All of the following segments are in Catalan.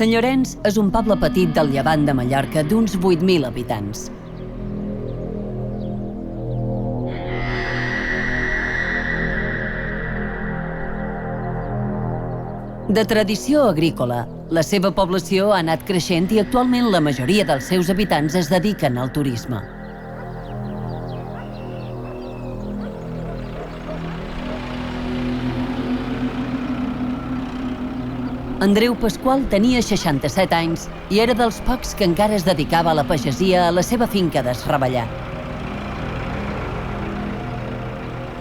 Sant Llorenç és un poble petit del llevant de Mallorca d'uns 8.000 habitants. De tradició agrícola, la seva població ha anat creixent i actualment la majoria dels seus habitants es dediquen al turisme. Andreu Pasqual tenia 67 anys i era dels pocs que encara es dedicava a la pagesia a la seva finca d'Esravellar.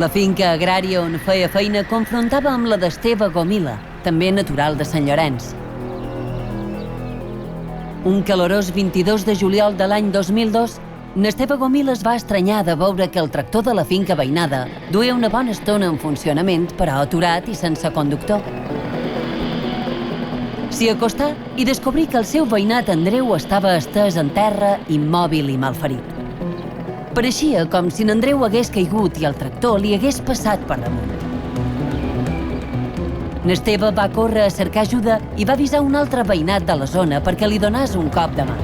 La finca agrària on feia feina confrontava amb la d'Esteve Gomila, també natural de Sant Llorenç. Un calorós 22 de juliol de l'any 2002, n'Esteve Gomila es va estranyar de veure que el tractor de la finca veïnada duia una bona estona en funcionament, però aturat i sense conductor. S'hi acostà i descobrí que el seu veïnat Andreu estava estès en terra, immòbil i malferit. Pareixia com si n'Andreu hagués caigut i el tractor li hagués passat per damunt. N'Esteve va córrer a cercar ajuda i va avisar un altre veïnat de la zona perquè li donés un cop de mà.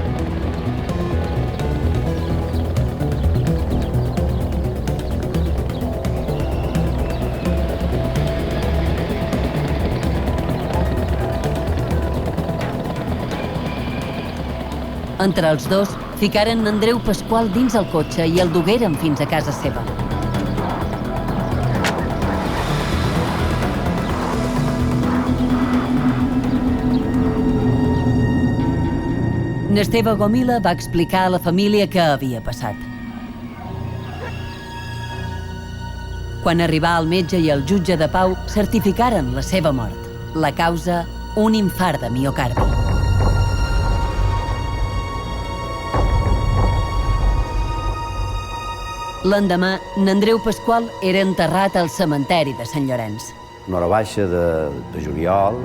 Entre els dos, ficaren Andreu Pasqual dins el cotxe i el dugueren fins a casa seva. N'Esteve Gomila va explicar a la família què havia passat. Quan arribà el metge i el jutge de pau, certificaren la seva mort. La causa, un infart de miocardi. L'endemà, n'Andreu Pasqual era enterrat al cementeri de Sant Llorenç. Una hora baixa de juliol,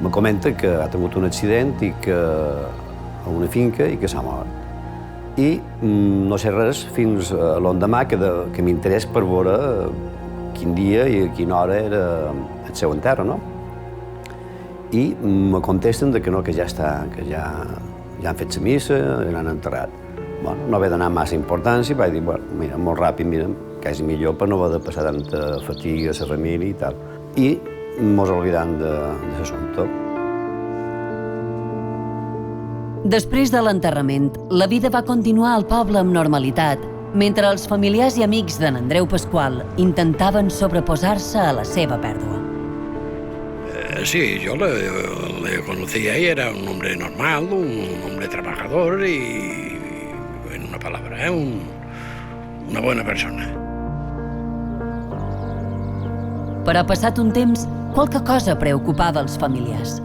me comenta que ha tingut un accident i que a una finca i que s'ha mort. I no sé res fins a l'endemà que m'interès per veure quin dia i a quina hora era el seu enterro, no? I me contesten que no, que ja està, que ja han fet la missa i l'han enterrat. Bueno, no va donar massa importància, vaig dir, bueno, mira, molt ràpid, mira, quasi millor per no haver de passar tanta fatiga a la família i tal. I mos oblidant de l'assumpte. Després de l'enterrament, la vida va continuar al poble amb normalitat, mentre els familiars i amics de n'Andreu Pasqual intentaven sobreposar-se a la seva pèrdua. Sí, yo le conocía y era un hombre normal, un hombre trabajador y, en una palabra, una buena persona. Però passat un temps, qualque cosa preocupava els familiars.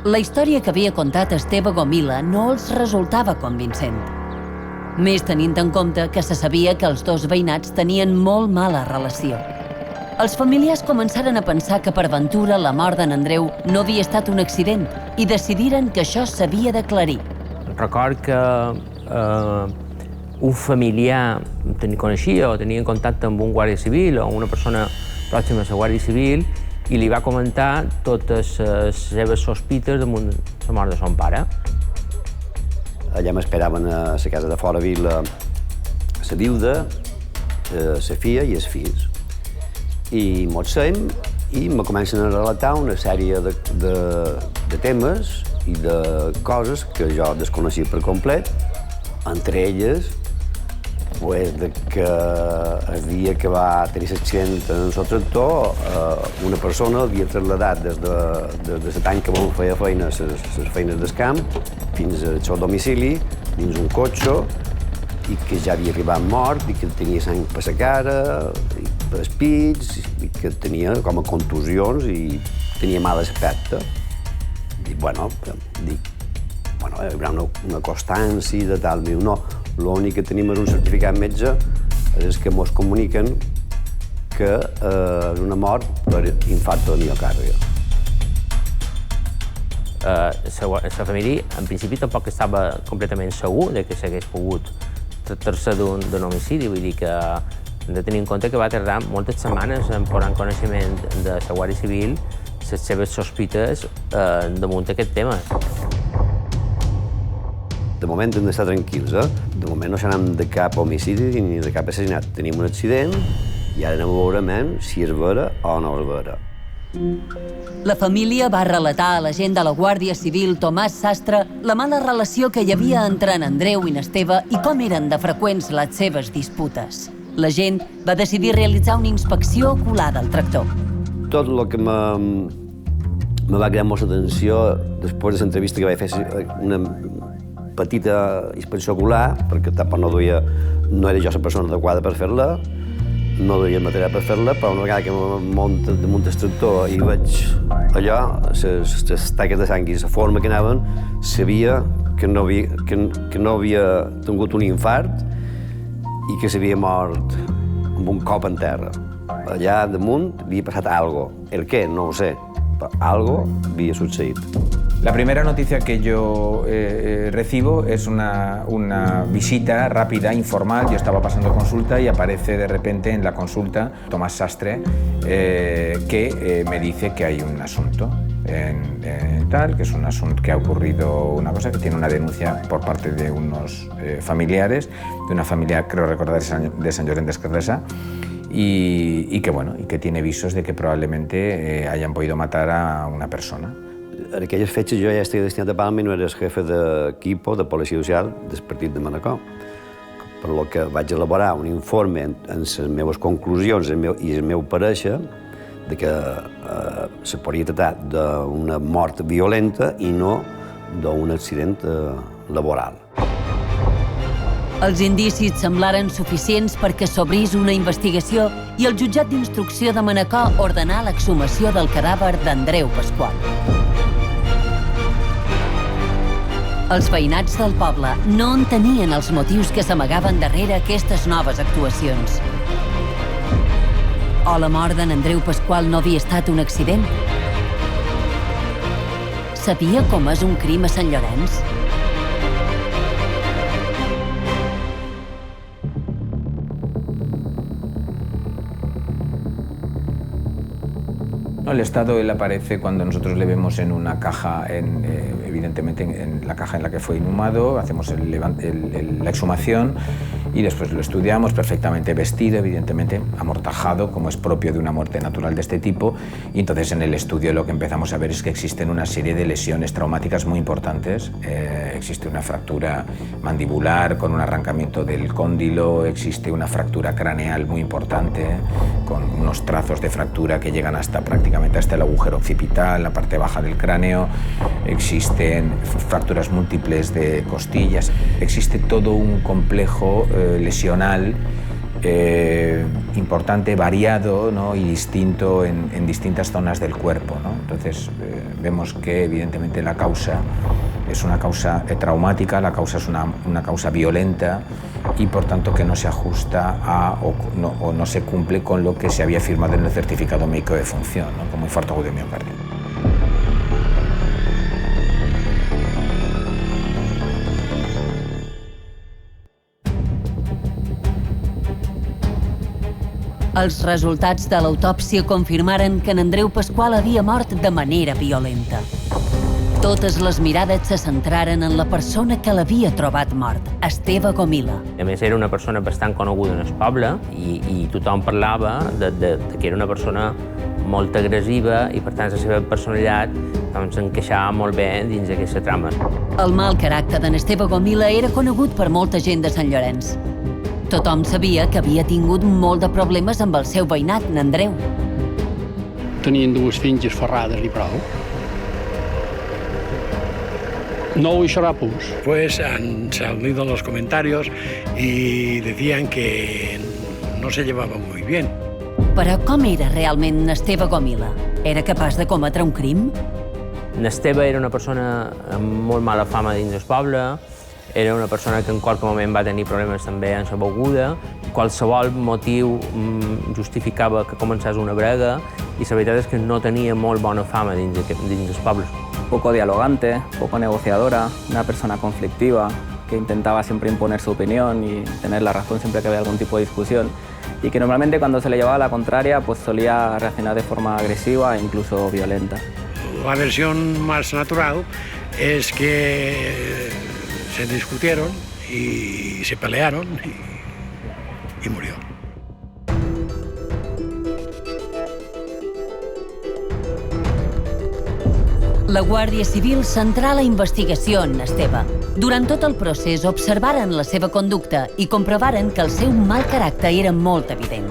La història que havia contat Esteve Gomila no els resultava convincent. Més tenint en compte que se sabia que els dos veïnats tenien molt mala relació. Els familiars començaren a pensar que per ventura la mort d'en Andreu no havia estat un accident i decidiren que això s'havia d'aclarir. Record que un familiar coneixia o tenia contacte amb un guàrdia civil o una persona pròxima a la Guàrdia Civil i li va comentar totes les seves sospites damunt la mort de son pare. Allà m'esperaven a la casa de fora vila la viuda, la filla i els fills. I mos seiem i me comencen a relatar una sèrie de temes i de coses que jo desconeixia per complet, entre elles que el dia que va tenir l'accident en el tractor, una persona havia traslladat des de l'any que feia feina, les feines del camp, fins al seu domicili, dins un cotxe, i que ja havia arribat mort, i que tenia sang per la cara, i per els pits, i que tenia com a contusions i tenia mal aspecte. Dic, bueno, hi haurà una constància de tal. Diu, no, l'únic que tenim és un certificat metge, és que mos comuniquen que és una mort per infarto de miocàrdia. La família, en principi, tampoc estava completament segur que s'hagués pogut tractar-se d'un homicidi. Vull dir que hem de tenir en compte que va tardar moltes setmanes en posar en coneixement de la Guàrdia Civil les seves sospites damunt aquest tema. De moment hem d'estar tranquils, De moment no s'anem de cap homicidi ni de cap assassinat. Tenim un accident i ara anem a veure si és vera o no és vera. La família va relatar a l'agent de la Guàrdia Civil, Tomàs Sastre, la mala relació que hi havia entre en Andreu i n'Esteve i com eren de freqüents les seves disputes. L'agent va decidir realitzar una inspecció ocular del tractor. Tot el que me va cridar molta atenció després de l'entrevista que vaig fer una petita inspecció ocular, perquè tampoc no era jo la persona adequada per fer-la, no duia material per fer-la, però una vegada que munto damunt el tractor i veig allò, les taques de sang i la forma que anaven, sabia que no havia tingut un infart i que s'havia mort amb un cop en terra. Allà damunt havia passat algo. El què? No ho sé, però algo havia succeït. La primera noticia que yo recibo es una visita rápida, informal. Yo estaba pasando consulta y aparece de repente en la consulta Tomás Sastre, que me dice que hay un asunto que es un asunto que ha ocurrido una cosa, que tiene una denuncia por parte de unos familiares, de una familia, creo recordar, de Sant Llorenç des Carrasser, y que tiene visos de que probablemente hayan podido matar a una persona. En aquelles fetges jo ja estia destinat a Palma i no era el jefe d'equip de policia social del partit de Manacor. Per lo que vaig elaborar un informe en les meves conclusions i el meu parèixer de que se podria tractar d'una mort violenta i no d'un accident laboral. Els indicis semblaren suficients perquè s'obrís una investigació i el jutjat d'instrucció de Manacor ordenà l'exhumació del cadàver d'Andreu Pasqual. Els veïnats del poble no entenien els motius que s'amagaven darrere aquestes noves actuacions. O la mort d'en Andreu Pasqual no havia estat un accident? Sabia com és un crim a Sant Llorenç? El estado él aparece cuando nosotros le vemos en una caja, evidentemente en la caja en la que fue inhumado, hacemos la exhumación y después lo estudiamos perfectamente vestido, evidentemente amortajado, como es propio de una muerte natural de este tipo, y entonces en el estudio lo que empezamos a ver es que existen una serie de lesiones traumáticas muy importantes. Existe una fractura mandibular con un arrancamiento del cóndilo, existe una fractura craneal muy importante, con unos trazos de fractura que llegan prácticamente hasta el agujero occipital, la parte baja del cráneo, existen fracturas múltiples de costillas, existe todo un complejo lesional importante, variado, ¿no? Y distinto en distintas zonas del cuerpo, ¿no? Entonces vemos que evidentemente la causa es una causa traumática, la causa es una causa violenta y por tanto que no se ajusta o no se cumple con lo que se había firmado en el certificado médico de función, ¿no? Como infarto agudo de miocardio. Els resultats de l'autòpsia confirmaren que en Andreu Pasqual havia mort de manera violenta. Totes les mirades se centraren en la persona que l'havia trobat mort, Esteve Gomila. A més, era una persona bastant coneguda en el poble i tothom parlava de que era una persona molt agressiva i, per tant, la seva personalitat s'encaixava molt bé dins d'aquesta trama. El mal caràcter d'en Esteve Gomila era conegut per molta gent de Sant Llorenç. Tothom sabia que havia tingut molt de problemes amb el seu veïnat, en Andreu. Tenien dues finges ferrades i prou. No hubo harapos. Pues han salido los comentarios y decían que no se llevaban muy bien. Però com era realment Esteve Gomila? Era capaç de cometre un crim? Esteve era una persona amb molt mala fama dins del poble, era una persona que en qualsevol moment va tenir problemes també amb la beguda, qualsevol motiu justificava que començés una brega i la veritat és que no tenia molt bona fama dins dels pobles. Poco dialogante, poco negociadora, una persona conflictiva que intentaba siempre imponer su opinión y tener la razón siempre que había algún tipo de discusión. y que normalmente cuando se le llevaba la contraria pues solía reaccionar de forma agresiva e incluso violenta. La versión más natural es que se discutieron y se pelearon y murió. La Guàrdia Civil centrà la investigació en Esteve. Durant tot el procés observaren la seva conducta i comprovaren que el seu mal caràcter era molt evident.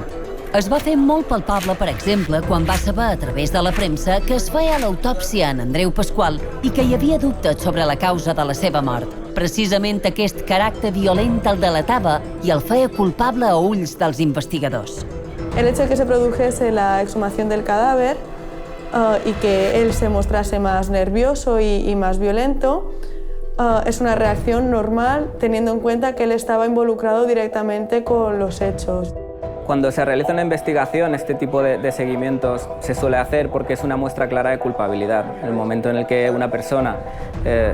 Es va fer molt palpable, per exemple, quan va saber a través de la premsa que es feia l'autòpsia en Andreu Pasqual i que hi havia dubtes sobre la causa de la seva mort. Precisament aquest caràcter violent el delatava i el feia culpable a ulls dels investigadors. El hecho de que se produjese la exhumación del cadáver y que él se mostrase más nervioso y más violento es una reacción normal, teniendo en cuenta que él estaba involucrado directamente con los hechos. Cuando se realiza una investigación, este tipo de seguimientos se suele hacer porque es una muestra clara de culpabilidad. En el momento en el que una persona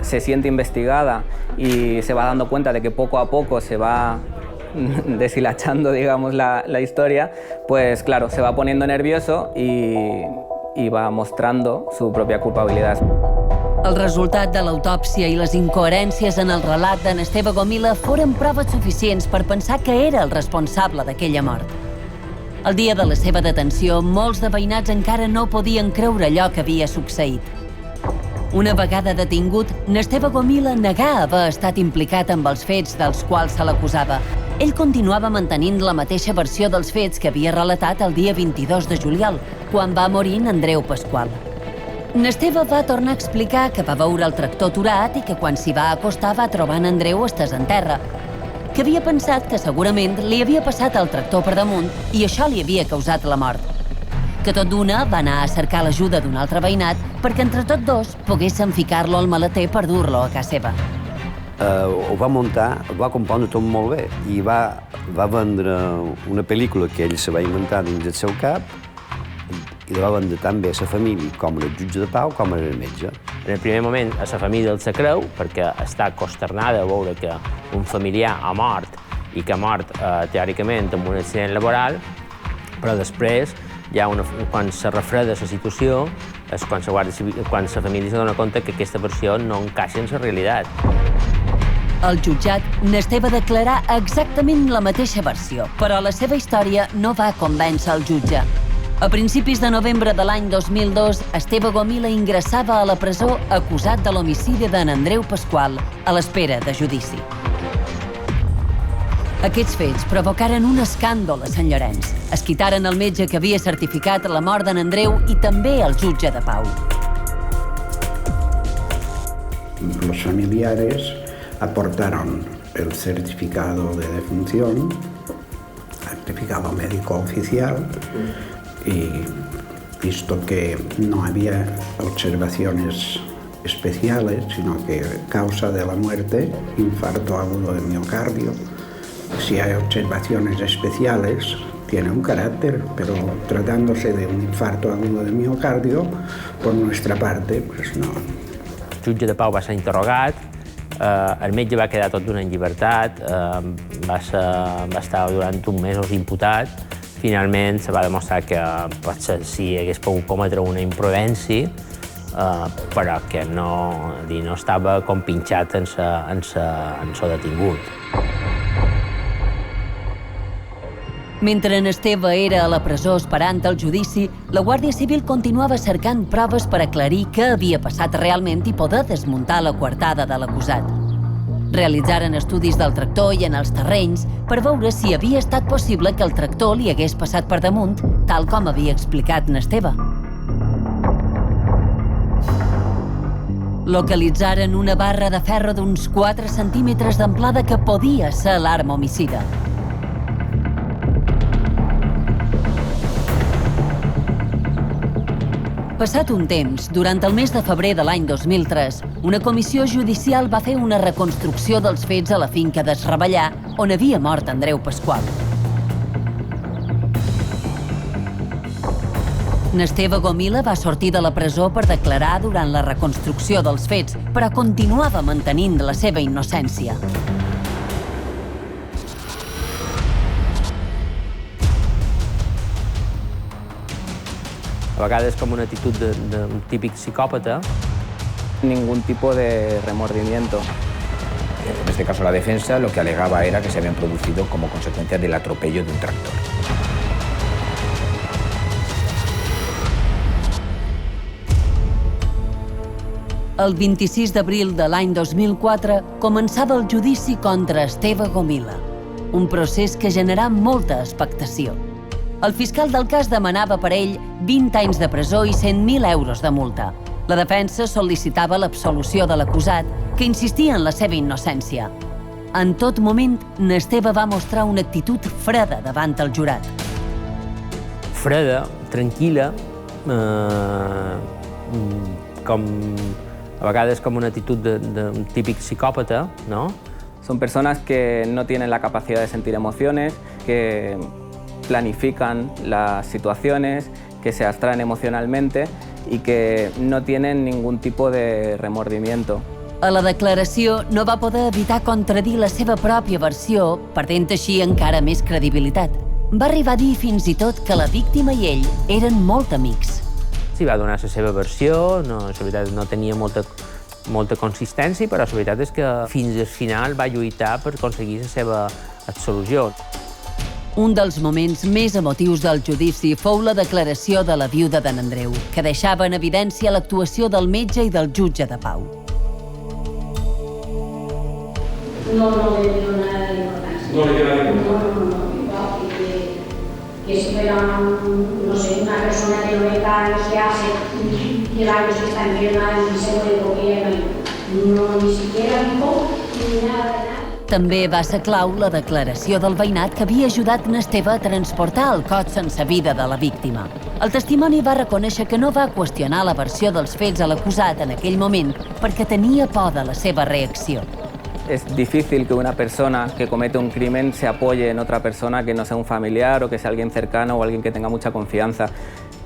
se siente investigada y se va dando cuenta de que poco a poco se va deshilachando, digamos, la historia, pues claro, se va poniendo nervioso y va mostrando su propia culpabilidad. El resultat de l'autòpsia i les incoherències en el relat d'en Esteve Gomila foren proves suficients per pensar que era el responsable d'aquella mort. El dia de la seva detenció, molts de veïnats encara no podien creure allò que havia succeït. Una vegada detingut, n'Esteve Gomila negà haver estat implicat amb els fets dels quals se l'acusava. Ell continuava mantenint la mateixa versió dels fets que havia relatat el dia 22 de juliol, quan va morir Andreu Pasqual. N'Esteve va tornar a explicar que va veure el tractor aturat i que quan s'hi va acostar va trobar en Andreu estès en terra, que havia pensat que segurament li havia passat el tractor per damunt i això li havia causat la mort. Que tot d'una va anar a cercar l'ajuda d'un altre veïnat perquè entre tots dos poguessin ficar-lo al maleter per dur-lo a casa seva. Ho va muntar, ho va compondre tot molt bé i va vendre una pel·lícula que ell se va inventar dins el seu cap i la va vendre tan bé a la família com el jutge de pau com el metge. En el primer moment a la família el se creu perquè està consternada a veure que un familiar ha mort i que ha mort teòricament amb un accident laboral, però després, ja quan se refreda la situació, és quan la família se dona compte que aquesta versió no encaixa en la realitat. Al jutjat, n'Esteve declarà exactament la mateixa versió, però la seva història no va convèncer el jutge. A principis de novembre de l'any 2002, Esteve Gomila ingressava a la presó acusat de l'homicidi d'en Andreu Pasqual a l'espera de judici. Aquests fets provocaren un escàndol a Sant Llorenç. Es quitaren el metge que havia certificat la mort d'en Andreu i també el jutge de pau. Los familiares aportaron el certificado de defunción, certificado médico oficial, y visto que no había observaciones especiales, sino que causa de la muerte, infarto agudo de miocardio. Si hay observaciones especiales, tiene un carácter, pero tratándose de un infarto agudo de miocardio, por nuestra parte, pues no. El jutge de pau va ser interrogat, el metge va quedar tot d'una en llibertat, va estar durant uns mesos imputat. Finalment se va demostrar que potser sí hagués pogut cometre una imprudència, però que no estava compinxat en el detingut. Mentre en Esteve era a la presó esperant el judici, la Guàrdia Civil continuava cercant proves per aclarir què havia passat realment i poder desmuntar la coartada de l'acusat. Realitzaren estudis del tractor i en els terrenys per veure si havia estat possible que el tractor li hagués passat per damunt, tal com havia explicat n'Esteve. Localitzaren una barra de ferro d'uns 4 centímetres d'amplada que podia ser l'arma homicida. Passat un temps, durant el mes de febrer de l'any 2003, una comissió judicial va fer una reconstrucció dels fets a la finca d'Esrabellà, on havia mort Andreu Pasqual. N'Esteve Gomila va sortir de la presó per declarar durant la reconstrucció dels fets, però continuava mantenint la seva innocència. a vegades com una actitud d'un típic psicòpata. Ningún tipo de remordimiento. En este caso la defensa lo que alegaba era que se habían producido como consecuencia del atropello de un tractor. El 26 d'abril de l'any 2004 començava el judici contra Esteve Gomila, un procés que generà molta expectació. El fiscal del cas demanava per ell 20 anys de presó i 100.000 euros de multa. La defensa sol·licitava l'absolució de l'acusat, que insistia en la seva innocència. En tot moment, n'Esteve va mostrar una actitud freda davant el jurat. Freda, tranquil·la, com a vegades com una actitud d'un típic psicòpata, ¿no? Son personas que no tienen la capacidad de sentir emociones, que planifican las situaciones, que se abstraen emocionalmente y que no tienen ningún tipo de remordimiento. A la declaració no va poder evitar contradir la seva pròpia versió, perdent així encara més credibilitat. Va arribar a dir fins i tot que la víctima i ell eren molt amics. Sí, va donar la seva versió, la veritat no tenia molta consistència, però la veritat és que fins al final va lluitar per aconseguir la seva absolució. Un dels moments més emotius del judici fou la declaració de la viuda d'en Andreu, que deixava en evidència l'actuació del metge i del jutge de pau. No le dio nada de importancia. No le dio nada de importancia. No, que si fuera, no sé, una persona de 90 años que hace 10 años que está enferma y se muere porque no ni siquiera dijo ni nada de nada. També va ser clau la declaració del veïnat que havia ajudat n'Esteve a transportar el cos sense vida de la víctima. El testimoni va reconèixer que no va qüestionar la versió dels fets a l'acusat en aquell moment perquè tenia por de la seva reacció. Es difícil que una persona que comete un crimen se apoye en otra persona que no sea un familiar o que sea alguien cercano o alguien que tenga mucha confianza.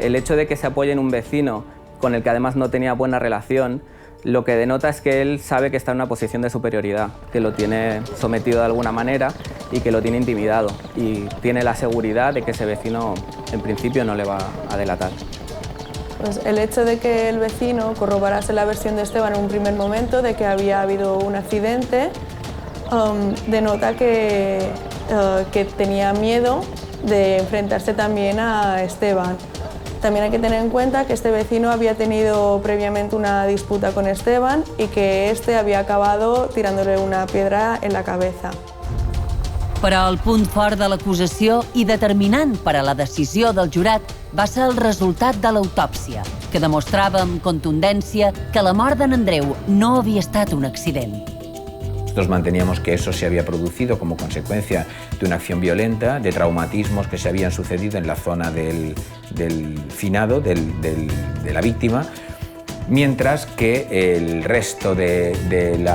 El hecho de que se apoye en un vecino con el que además no tenía buena relación, lo que denota es que él sabe que está en una posición de superioridad, que lo tiene sometido de alguna manera y que lo tiene intimidado. Y tiene la seguridad de que ese vecino, en principio, no le va a delatar. Pues el hecho de que el vecino corroborase la versión de Esteban en un primer momento de que había habido un accidente denota que tenía miedo de enfrentarse también a Esteban. También hay que tener en cuenta que este vecino había tenido previamente una disputa con Esteban y que este había acabado tirándole una piedra en la cabeza. Però el punt fort de l'acusació i determinant per a la decisió del jurat va ser el resultat de l'autòpsia, que demostrava amb contundència que la mort d'en Andreu no havia estat un accident. Nosotros manteníamos que eso se había producido como consecuencia de una acción violenta, de traumatismos que se habían sucedido en la zona del finado, de la víctima, mientras que el resto en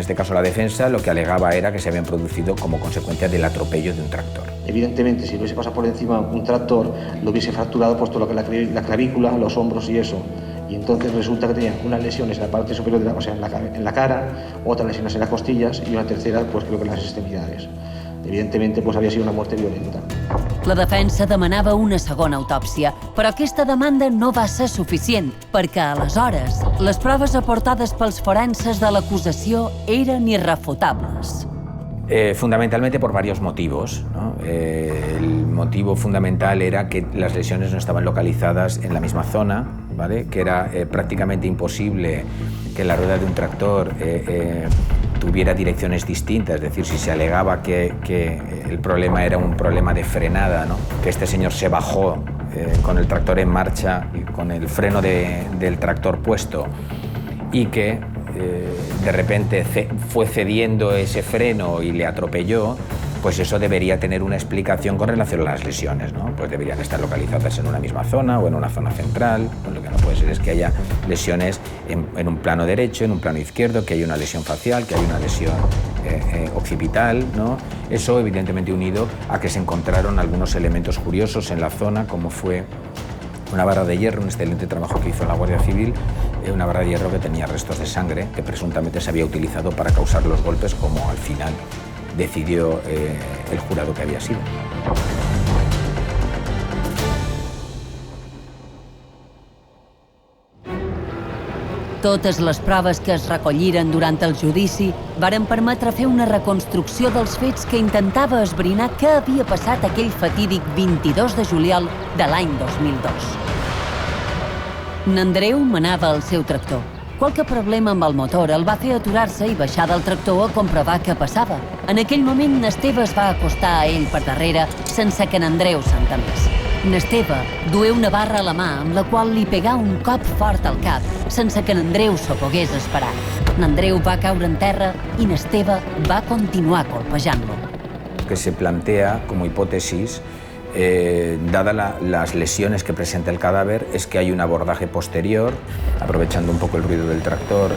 este caso la defensa, lo que alegaba era que se habían producido como consecuencia del atropello de un tractor. Evidentemente, si hubiese pasado por encima un tractor, lo hubiese fracturado pues todo lo que es la clavícula, los hombros y eso. Y entonces resulta que tenían unas lesiones en la parte superior, o sea, en la cara, otras lesiones en las costillas y una tercera, pues creo que en las extremidades. Evidentemente, pues había sido una muerte violenta. La defensa demanava una segona autòpsia, però aquesta demanda no va ser suficient, perquè aleshores les proves aportades pels forenses de l'acusació eren irrefutables. Fundamentalmente por varios motivos, ¿no? El motivo fundamental era que las lesiones no estaban localizadas en la misma zona, ¿vale? Que era prácticamente imposible que la rueda de un tractor tuviera direcciones distintas, es decir, si se alegaba que el problema era un problema de frenada, ¿no? Que este señor se bajó con el tractor en marcha y con el freno del tractor puesto y que de repente fue cediendo ese freno y le atropelló, pues eso debería tener una explicación con relación a las lesiones, ¿no? Pues deberían estar localizadas en una misma zona o en una zona central. Pues lo que no puede ser es que haya lesiones en un plano derecho, en un plano izquierdo, que haya una lesión facial, que haya una lesión occipital, ¿no? Eso evidentemente unido a que se encontraron algunos elementos curiosos en la zona, como fue una barra de hierro, un excelente trabajo que hizo la Guardia Civil, una barra de hierro que tenía restos de sangre que presuntamente se había utilizado para causar los golpes, como al final decidió el jurado que había sido. Totes les proves que es recolliren durant el judici varen permetre fer una reconstrucció dels fets que intentava esbrinar què havia passat aquell fatídic 22 de juliol de l'any 2002. N'Andreu manava el seu tractor. Qualque problema amb el motor el va fer aturar-se i baixar del tractor a comprovar què passava. En aquell moment, n'Esteve es va acostar a ell per darrere sense que n'Andreu s'entenés. N'Esteve duia una barra a la mà amb la qual li pegà un cop fort al cap sense que n'Andreu s'ho pogués esperar. N'Andreu va caure en terra i n'Esteve va continuar colpejant-lo. Que se plantea como hipótesis, dada las lesiones que presenta el cadáver, es que hay un abordaje posterior, aprovechando un poco el ruido del tractor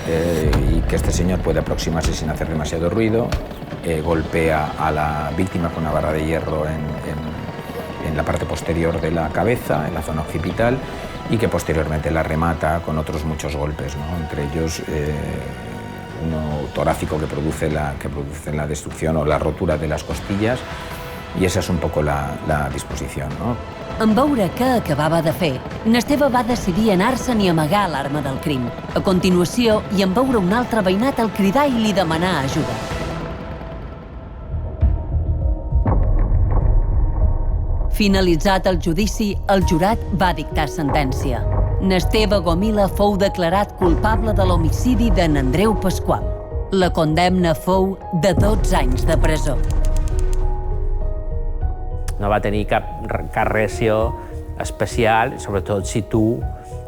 y que este señor puede aproximarse sin hacer demasiado ruido, golpea a la víctima con una barra de hierro en la parte posterior de la cabeza, en la zona occipital, y que posteriormente la remata con otros muchos golpes, ¿no? Entre ellos uno torácico que produce la destrucción o la rotura de las costillas, i esa és un poco la disposició, no? En veure què acabava de fer, n'Esteve va decidir anar-se'n i amagar l'arma del crim. A continuació, i en veure un altre veïnat, el cridar i li demanar ajuda. Finalitzat el judici, el jurat va dictar sentència. N'Esteve Gomila fou declarat culpable de l'homicidi de n'Andreu Pasqual. La condemna fou de 12 anys de presó. No va tenir cap reacció especial, sobretot si tu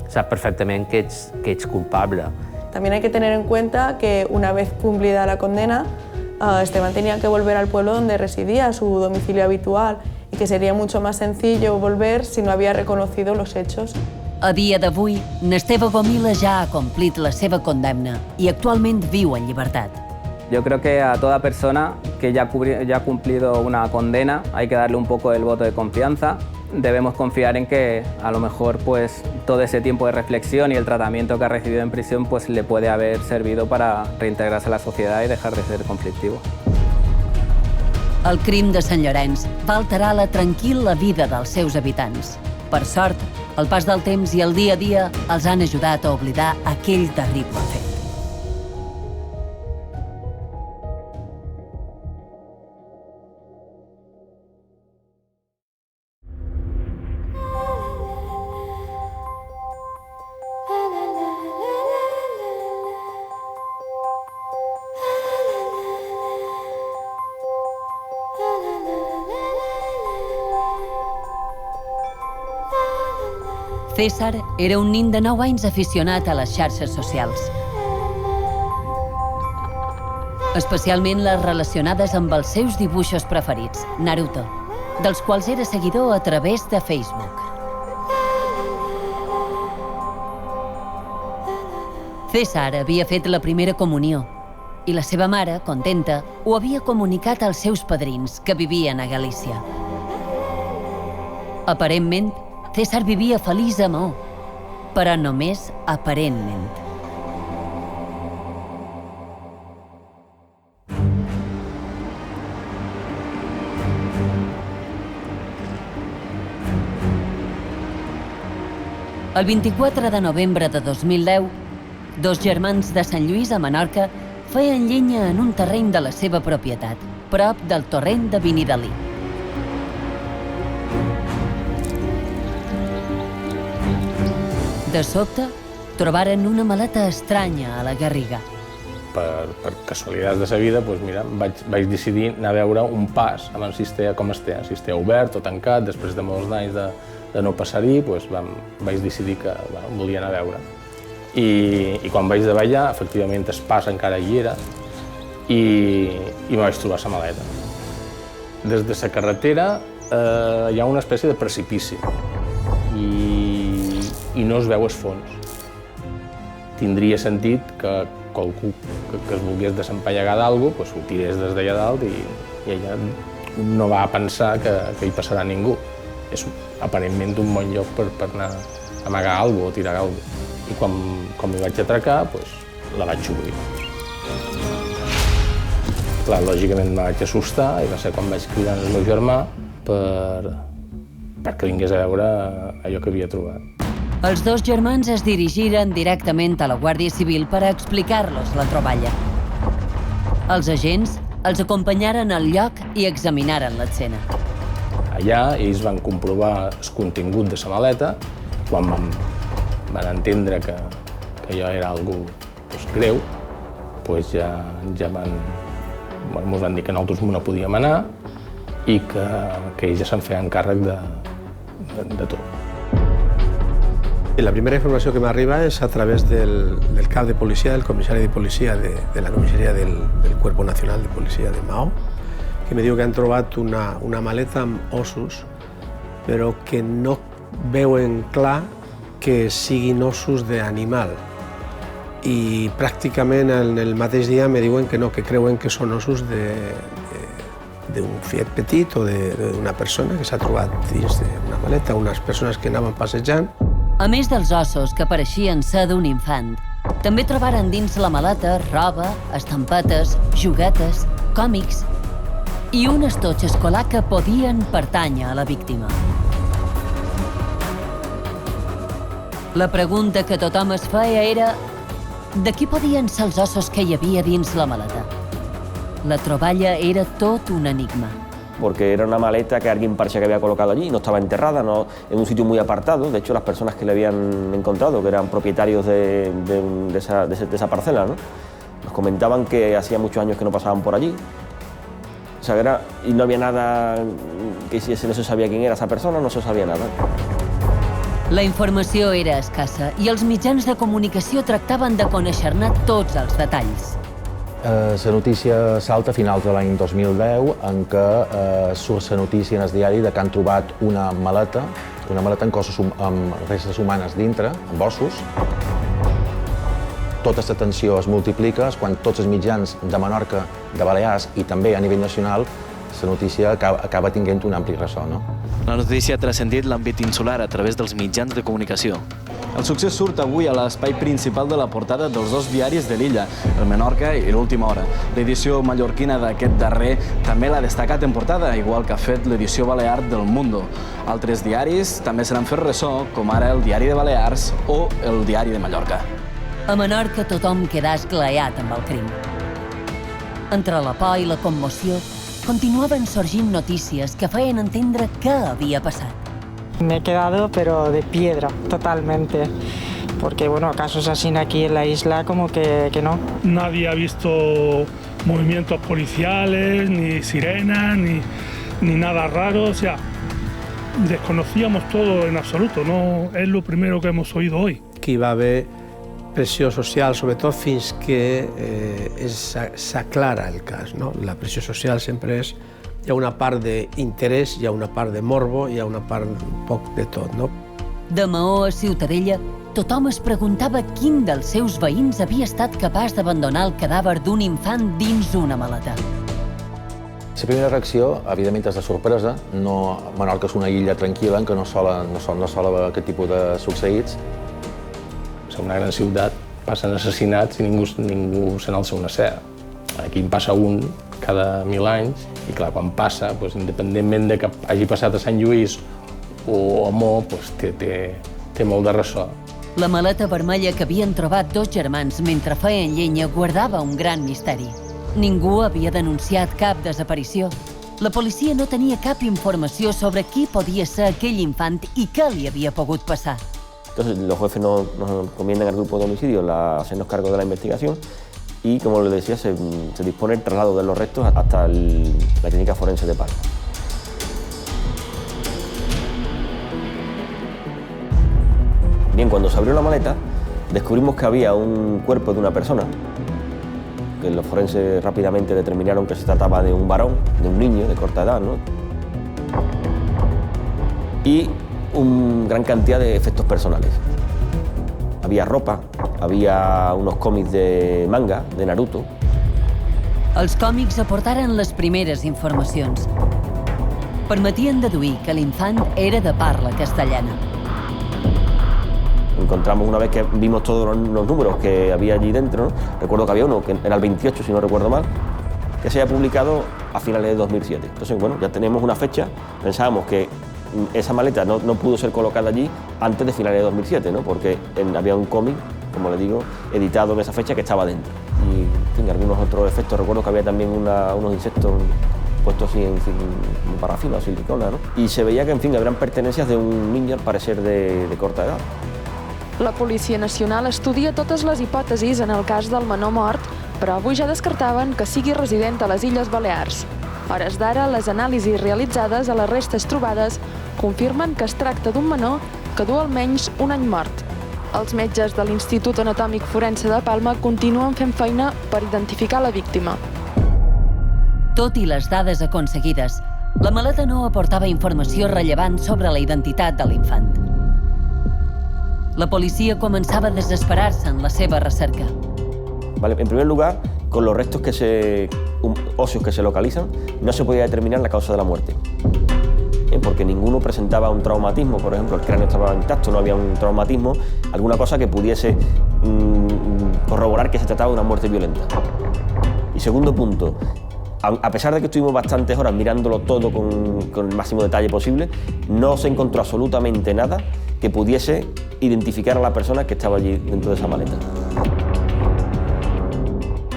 saps perfectament que ets culpable. También hay que tener en cuenta que una vez cumplida la condena, Esteban tenía que volver al pueblo donde residía, a su domicilio habitual, y que sería mucho más sencillo volver si no había reconocido los hechos. A dia d'avui, n'Esteve Gomila ja ha complit la seva condemna i actualment viu en llibertat. Yo creo que a toda persona que ya ha cumplido una condena hay que darle un poco el voto de confianza. Debemos confiar en que a lo mejor pues, todo ese tiempo de reflexión y el tratamiento que ha recibido en prisión pues, le puede haber servido para reintegrarse a la sociedad y dejar de ser conflictivo. El crim de Sant Llorenç va alterar la tranquil·la vida dels seus habitants. Per sort, el pas del temps i el dia a dia els han ajudat a oblidar aquell terrible fet. César era un nin de 9 anys aficionat a les xarxes socials. Especialment les relacionades amb els seus dibuixos preferits, Naruto, dels quals era seguidor a través de Facebook. César havia fet la primera comunió i la seva mare, contenta, ho havia comunicat als seus padrins, que vivien a Galícia. Aparentment, César vivia feliç a Maó, però només aparentment. El 24 de novembre de 2010, dos germans de Sant Lluís a Menorca feien llenya en un terreny de la seva propietat, prop del torrent de Vinidalí. De sobte, trobaren una maleta estranya a la Garriga. Per casualitats de la vida, doncs mira, vaig decidir anar a veure un pas a veure si estava obert o tancat. Després de molts anys de no passar-hi, doncs vaig decidir que volia anar a veure. I quan vaig davallar, efectivament, el pas encara hi era i me vaig trobar la maleta. Des de la carretera hi ha una espècie de precipici i no es veu el fons. Tindria sentit que qualcú que es volgués desempallegar d'alguna cosa ho tirés des d'allà dalt i ella no va pensar que hi passarà ningú. És aparentment un bon lloc per anar a amagar alguna cosa o tirar alguna cosa. I quan m'hi vaig atracar, la vaig obrir. Clar, lògicament me vaig assustar i va ser quan vaig cridar al meu germà perquè vingués a veure allò que havia trobat. Els dos germans es dirigiren directament a la Guàrdia Civil per explicar-los la troballa. Els agents els acompanyaren al lloc i examinaren l'escena. Allà ells van comprovar el contingut de la maleta. Quan van entendre que allò era algú greu, ja ens van dir que nosaltres no podíem anar i que ells ja se'n feien càrrec de tot. La primera informació que m'arriba és a través del cap de policia, del comissari de policia de la comissaria del Cuerpo Nacional de Policia de Maó, que me diu que han trobat una maleta amb ossos, però que no veuen clar que siguin ossos d'animal. I pràcticament en el mateix dia me diuen que no, que creuen que són ossos d'un fiet petit o d'una persona que s'ha trobat dins d'una maleta, unes persones que anaven passejant. A més dels ossos que pareixien ser d'un infant, també trobaren dins la maleta roba, estampetes, joguetes, còmics i un estoig escolar que podien pertànyer a la víctima. La pregunta que tothom es feia era de qui podien ser els ossos que hi havia dins la maleta. La troballa era tot un enigma. Porque era una maleta que alguien parecía que había colocado allí, no estaba enterrada, en un sitio muy apartado. De hecho, las personas que le habían encontrado, que eran propietarios de esa parcela, nos comentaban que hacía muchos años que no pasaban por allí. O sea, y no había nada, que si no se sabía quién era esa persona, no se sabía nada. La informació era escassa i els mitjans de comunicació tractaven de conèixer-ne tots els detalls. La notícia salta a finals de l'any 2010 en què surt la notícia en el diari que han trobat una maleta amb restes humanes dintre, amb ossos. Tota la tensió es multiplica quan tots els mitjans de Menorca, de Balears i també a nivell nacional la notícia acaba tenint un ampli ressò. La notícia ha transcendit l'àmbit insular a través dels mitjans de comunicació. El succés surt avui a l'espai principal de la portada dels dos diaris de l'illa, el Menorca i l'Última Hora. L'edició mallorquina d'aquest darrer també l'ha destacat en portada, igual que ha fet l'edició balear del Mundo. Altres diaris també se n'han fet ressò, com ara el Diari de Balears o el Diari de Mallorca. A Menorca tothom quedà esglaiat amb el crim. Entre la por i la commoció, continuaven sorgint notícies que feien entendre què havia passat. Me he quedado pero de piedra, totalmente. Porque, casos así aquí en la isla como que no. Nadie ha visto movimientos policiales, ni sirenas, ni nada raro. O sea, desconocíamos todo en absoluto. No es lo primero que hemos oído hoy. Que hi va haver pressió social, sobretot fins que s'aclara el cas. La pressió social sempre és hi ha una part d'interès, hi ha una part de morbo, hi ha una part un poc de tot. De Maó a Ciutadella, tothom es preguntava quin dels seus veïns havia estat capaç d'abandonar el cadàver d'un infant dins una maleta. La primera reacció, evidentment, és de sorpresa. Menorca és una illa tranquil·la en què no sol haver aquest tipus de succeïts. En una gran ciutat passen assassinats i ningú se n'alça una cera. Aquí en passa un cada 1000 anys i, clar, quan passa, independentment de que hagi passat a Sant Lluís o a Mo, té molt de ressò. La maleta vermella que havien trobat dos germans mentre feien llenya guardava un gran misteri. Ningú havia denunciat cap desaparició. La policia no tenia cap informació sobre qui podia ser aquell infant i què li havia pogut passar. Entonces los jueces nos encomiendan al grupo de homicidios hacernos cargo de la investigación y, como les decía, se dispone el traslado de los restos hasta la clínica forense de Palma. Bien, cuando se abrió la maleta, descubrimos que había un cuerpo de una persona, que los forenses rápidamente determinaron que se trataba de un varón, de un niño de corta edad, y una gran cantidad de efectos personales. Había ropa, había unos còmics de manga, de Naruto. Els còmics aportaren les primeres informacions. Permetien deduir que l'infant era de parla castellana. Encontramos, una vez que vimos todos los números que había allí dentro, recuerdo que había uno, que era el 28, si no recuerdo mal, que se había publicado a finales de 2007. Entonces, ya tenemos una fecha, pensábamos que esa maleta no pudo ser colocada allí antes de finales de 2007, ¿no? Porque había un cómic, como le digo, editado en esa fecha que estaba dentro. Y en fin, algunos otros efectos, recuerdo que había también unos insectos puestos así en parafina o silicona, ¿no? Y se veía que, en fin, habrían pertenencias de un niño, al parecer, de corta edad. La Policia Nacional estudia totes les hipòtesis en el cas del menor mort, però avui ja descartaven que sigui resident a les Illes Balears. A hores d'ara, les anàlisis realitzades a les restes trobades confirmen que es tracta d'un menor que du almenys un any mort. Els metges de l'Institut Anatòmic Forense de Palma continuen fent feina per identificar la víctima. Tot i les dades aconseguides, la maleta no aportava informació rellevant sobre la identitat de l'infant. La policia començava a desesperar-se en la seva recerca. Vale, en primer lugar, con los restos óseos que se localizan, no se podía determinar la causa de la muerte. Porque ninguno presentaba un traumatismo, por ejemplo, el cráneo estaba intacto, no había un traumatismo, alguna cosa que pudiese corroborar que se trataba de una muerte violenta. Y segundo punto, a pesar de que estuvimos bastantes horas mirándolo todo con el máximo detalle posible, no se encontró absolutamente nada que pudiese identificar a la persona que estaba allí dentro de esa maleta.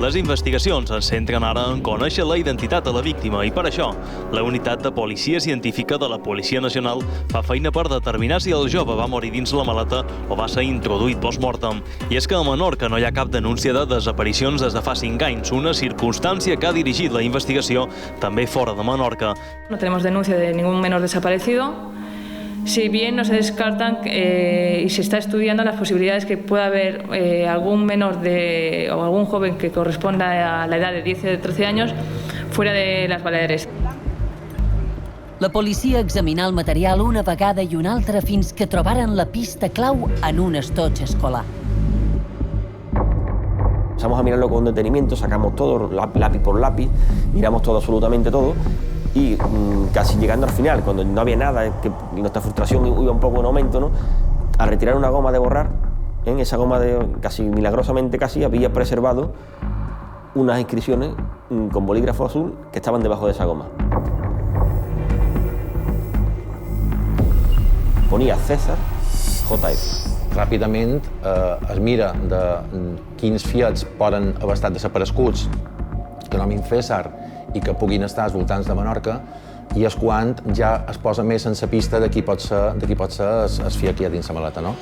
Les investigacions es centren ara en conèixer la identitat de la víctima i per això la unitat de policia científica de la Policia Nacional fa feina per determinar si el jove va morir dins la maleta o va ser introduït post-mortem. I és que a Menorca no hi ha cap denúncia de desaparicions des de fa 5 anys, una circumstància que ha dirigit la investigació també fora de Menorca. No tenemos denuncia de ningún menor desaparecido. Si bien no se descartan y se está estudiando las posibilidades que pueda haber algún menor o algún joven que corresponda a la edad de 10 o 13 años fuera de las Baleares. La policia examinà el material una vegada i una altra fins que trobaren la pista clau en un estoig escolar. Empezamos a mirarlo con detenimiento, sacamos todo, lápiz por lápiz, miramos todo, absolutamente todo. Y casi llegando al final, cuando no había nada, que nuestra frustración iba un poco en aumento, ¿no? A retirar una goma de borrar, esa goma casi milagrosamente había preservado unas inscripciones con bolígrafo azul que estaban debajo de esa goma. Ponia César JF. Ràpidament es mira de quins fiats poden haver estat desapareguts que nomin César i que puguin estar als voltants de Menorca, i és quan ja es posa més en la pista de qui pot ser el fiat que hi ha dins la maleta, no?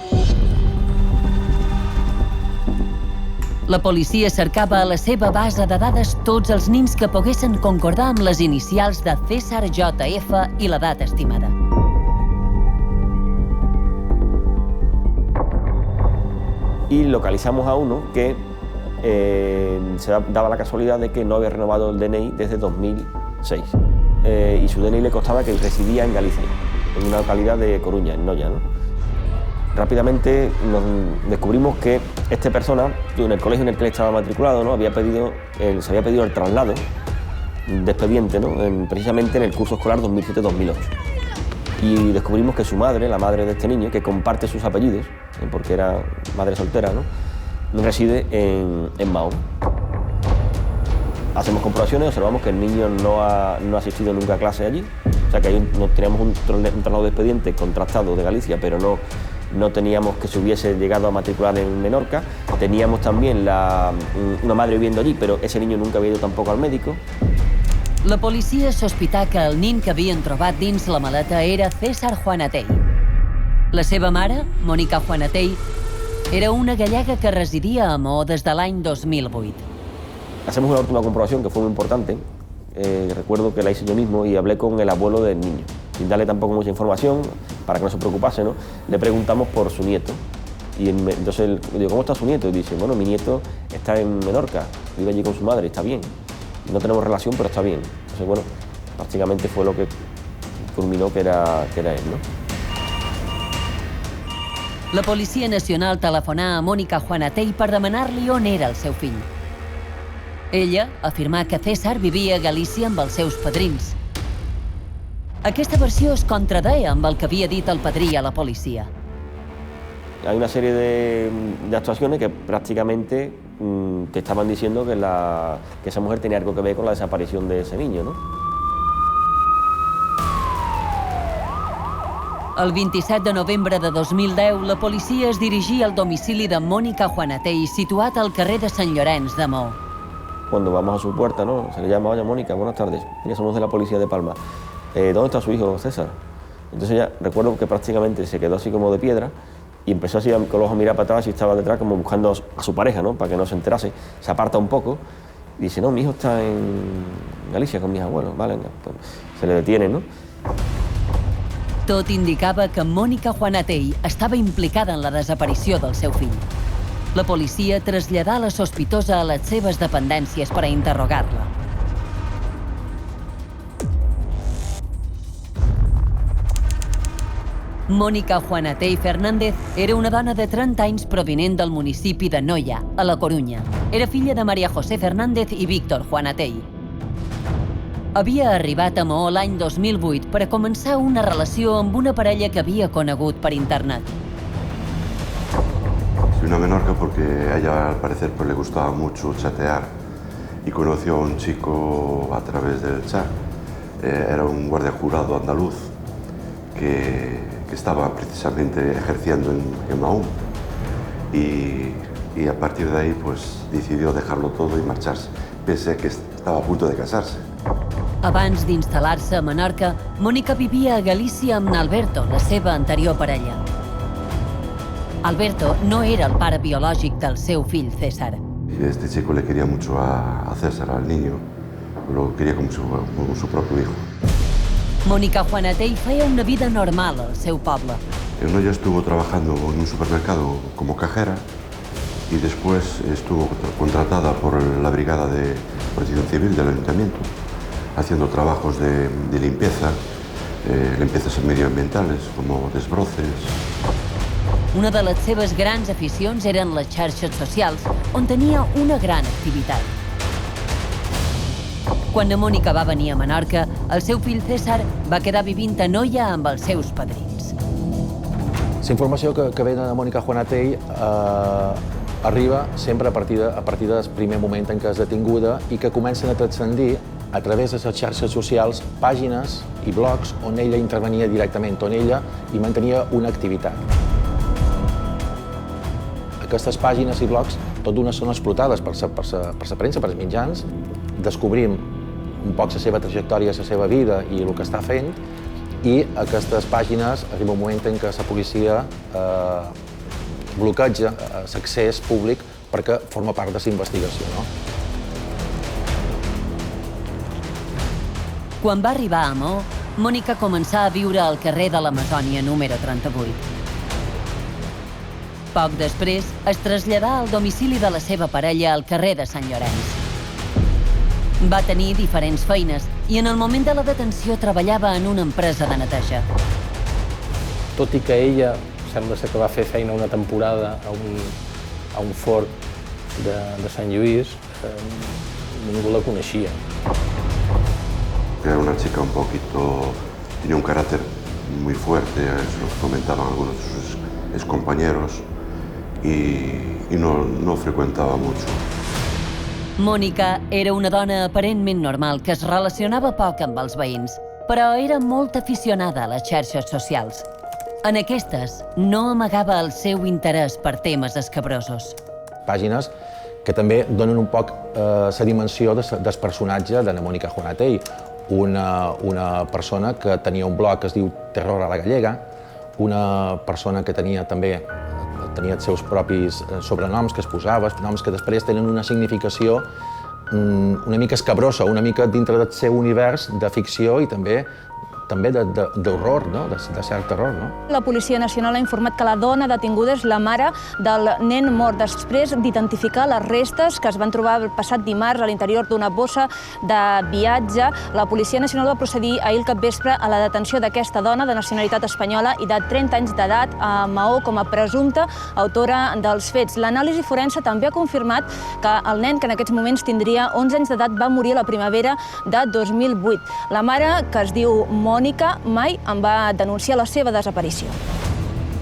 La policia cercava a la seva base de dades tots els nins que poguessin concordar amb les inicials de César JF i l'edat estimada. Y localizamos a uno que se daba la casualidad de que no había renovado el DNI desde 2006 y su DNI le constaba que residía en Galicia, en una localidad de Coruña, en Noia, ¿no? Rápidamente nos descubrimos que esta persona, en el colegio en el que él estaba matriculado, ¿no? se había pedido el traslado de expediente, ¿no? Precisamente en el curso escolar 2007-2008. Y descubrimos que su madre, la madre de este niño, que comparte sus apellidos, porque era madre soltera, ¿no? Reside en Mahón. Hacemos comprobaciones, observamos que el niño no ha asistido nunca a clase allí, o sea que ahí teníamos un traslado de expediente contrastado de Galicia, pero no teníamos que se hubiese llegado a matricular en Menorca. Teníamos también una madre viviendo allí, pero ese niño nunca había ido tampoco al médico. La policia sospità que el nin que havien trobat dins la maleta era César Juanatell. La seva mare, Mónica Juanatell, era una gallega que residia a Maó des de l'any 2008. Hacemos una última comprobación que fue muy importante. Recuerdo que la hice yo mismo y hablé con el abuelo del niño. Sin darle tampoco mucha información, para que no se preocupase, ¿no? Le preguntamos por su nieto. Y entonces le digo, ¿cómo está su nieto? Y dice, bueno, mi nieto está en Menorca, vive allí con su madre, está bien. No tenemos relación, pero está bien. Entonces, bueno, prácticamente fue lo que culminó que era él, ¿no? La Policia Nacional telefonà a Mónica Juanatell per demanar-li on era el seu fill. Ella afirmà que César vivia a Galícia amb els seus padrins. Aquesta versió es contradeia amb el que havia dit el padrí a la policia. Hay una serie de actuaciones que prácticamente te estaban diciendo que esa mujer tenía algo que ver con la desaparición de ese niño, ¿no? El 27 de novembre de 2010, la policia es dirigia al domicili de Mónica Juanatell, situat al carrer de Sant Llorenç de Maó. Cuando vamos a su puerta, ¿no? Se le llama, oye, Mónica, buenas tardes. Mira, somos de la policía de Palma. ¿Dónde está su hijo, César? Entonces ella, recuerdo que prácticamente se quedó así como de piedra y empezó así con los ojos a mirar para atrás y estaba detrás como buscando a su pareja, ¿no? Para que no se enterase. Se aparta un poco y dice, no, mi hijo está en Galicia con mis abuelos. Vale, pues se le detiene, ¿no? Tot indicava que Mónica Juanatell estava implicada en la desaparició del seu fill. La policia traslladà la sospitosa a les seves dependències per a interrogar-la. Mónica Juanatell Fernández era una dona de 30 anys provinent del municipi de Noia, a la Corunya. Era filla de María José Fernández i Víctor Juanatell. Havia arribat a Maó l'any 2008 per a començar una relació amb una parella que havia conegut per internet. Soy una menorca porque a ella al parecer pues, le gustaba mucho chatear y conoció a un chico a través del chat. Era un guardia jurado andaluz que estaba precisamente ejerciendo en Mahón y a partir de ahí pues decidió dejarlo todo y marcharse, pese a que estaba a punto de casarse. Abans d'instal·lar-se a Menorca, Mónica vivia a Galícia amb Alberto, la seva anterior parella. Alberto no era el pare biològic del seu fill, César. Este chico le quería mucho a César, al niño, lo quería como su propio hijo. Mónica Juanatell feia una vida normal al seu poble. En Noia estuvo trabajando en un supermercado como cajera y después estuvo contratada por la Brigada de Protección Civil del Ayuntamiento, haciendo trabajos de limpieza, limpiezas medioambientales, como desbroces. Una de les seves grans aficions eren les xarxes socials, on tenia una gran activitat. Quan la Mónica va venir a Menorca, el seu fill César va quedar vivint a Noia amb els seus padrins. La informació que ve de Mónica Juanatell arriba sempre a partir del primer moment en què és detinguda i que comencen a transcendir a través de les xarxes socials pàgines i blogs on ella intervenia directament, on ella hi mantenia una activitat. Aquestes pàgines i blogs tot d'una són explotades per la premsa, per els mitjans. Descobrim un poc la seva trajectòria, la seva vida i el que està fent, i aquestes pàgines arriba un moment en què la policia bloqueja l'accés públic perquè forma part de la investigació. Quan va arribar a Maó, Mónica començà a viure al carrer de l'Amazònia número 38. Poc després, es traslladà al domicili de la seva parella al carrer de Sant Llorenç. Va tenir diferents feines i en el moment de la detenció treballava en una empresa de neteja. Tot i que ella sembla que va fer feina una temporada a un fort de Sant Lluís, ningú la coneixia. Era una chica un poquito, tenía un carácter muy fuerte, eso lo comentaban algunos de sus excompañeros, y no frecuentaba mucho. Mónica era una dona aparentment normal que es relacionava poc amb els veïns, però era molt aficionada a les xarxes socials. En aquestes no amagava el seu interès per temes escabrosos. Pàgines que també donen un poc la dimensió del personatge de la Mónica Juanatell, una persona que tenia un blog que es diu Terror a la Gallega, una persona que tenia els seus propis sobrenoms que es posava, noms que després tenen una significació una mica escabrosa, una mica dintre del seu univers de ficció i també d'horror, de cert terror. La Policia Nacional ha informat que la dona detinguda és la mare del nen mort, després d'identificar les restes que es van trobar el passat dimarts a l'interior d'una bossa de viatge. La Policia Nacional va procedir ahir al capvespre a la detenció d'aquesta dona de nacionalitat espanyola i de 30 anys d'edat a Maó com a presumpta autora dels fets. L'anàlisi forense també ha confirmat que el nen, que en aquests moments tindria 11 anys d'edat, va morir a la primavera de 2008. La mare, que es diu Mónica, mai en va denunciar la seva desaparició.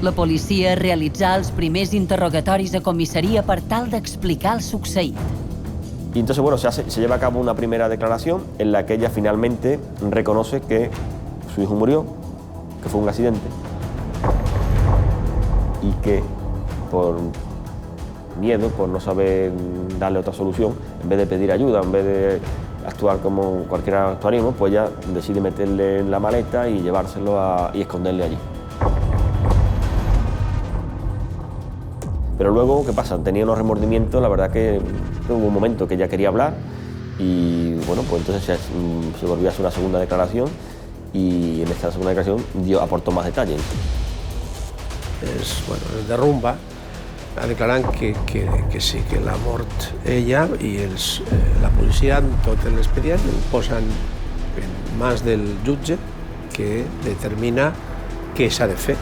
La policia realitzà els primers interrogatoris a comissaria per tal d'explicar el succeït. Y entonces, bueno, se lleva a cabo una primera declaración en la que ella finalmente reconoce que su hijo murió, que fue un accidente, y que por miedo, por no saber darle otra solución, en vez de pedir ayuda, en vez de actuar como cualquiera actuaríamos, pues ella decide meterle en la maleta y llevárselo y esconderle allí. Pero luego, ¿qué pasa? Tenía unos remordimientos, la verdad que hubo un momento que ella quería hablar y bueno, pues entonces se volvió a hacer una segunda declaración y en esta segunda declaración aportó más detalles. Es de rumba, declarant que sí, que la mort ella i la policia en tot l'expedient el posen en mans del jutge que determina què s'ha de fer.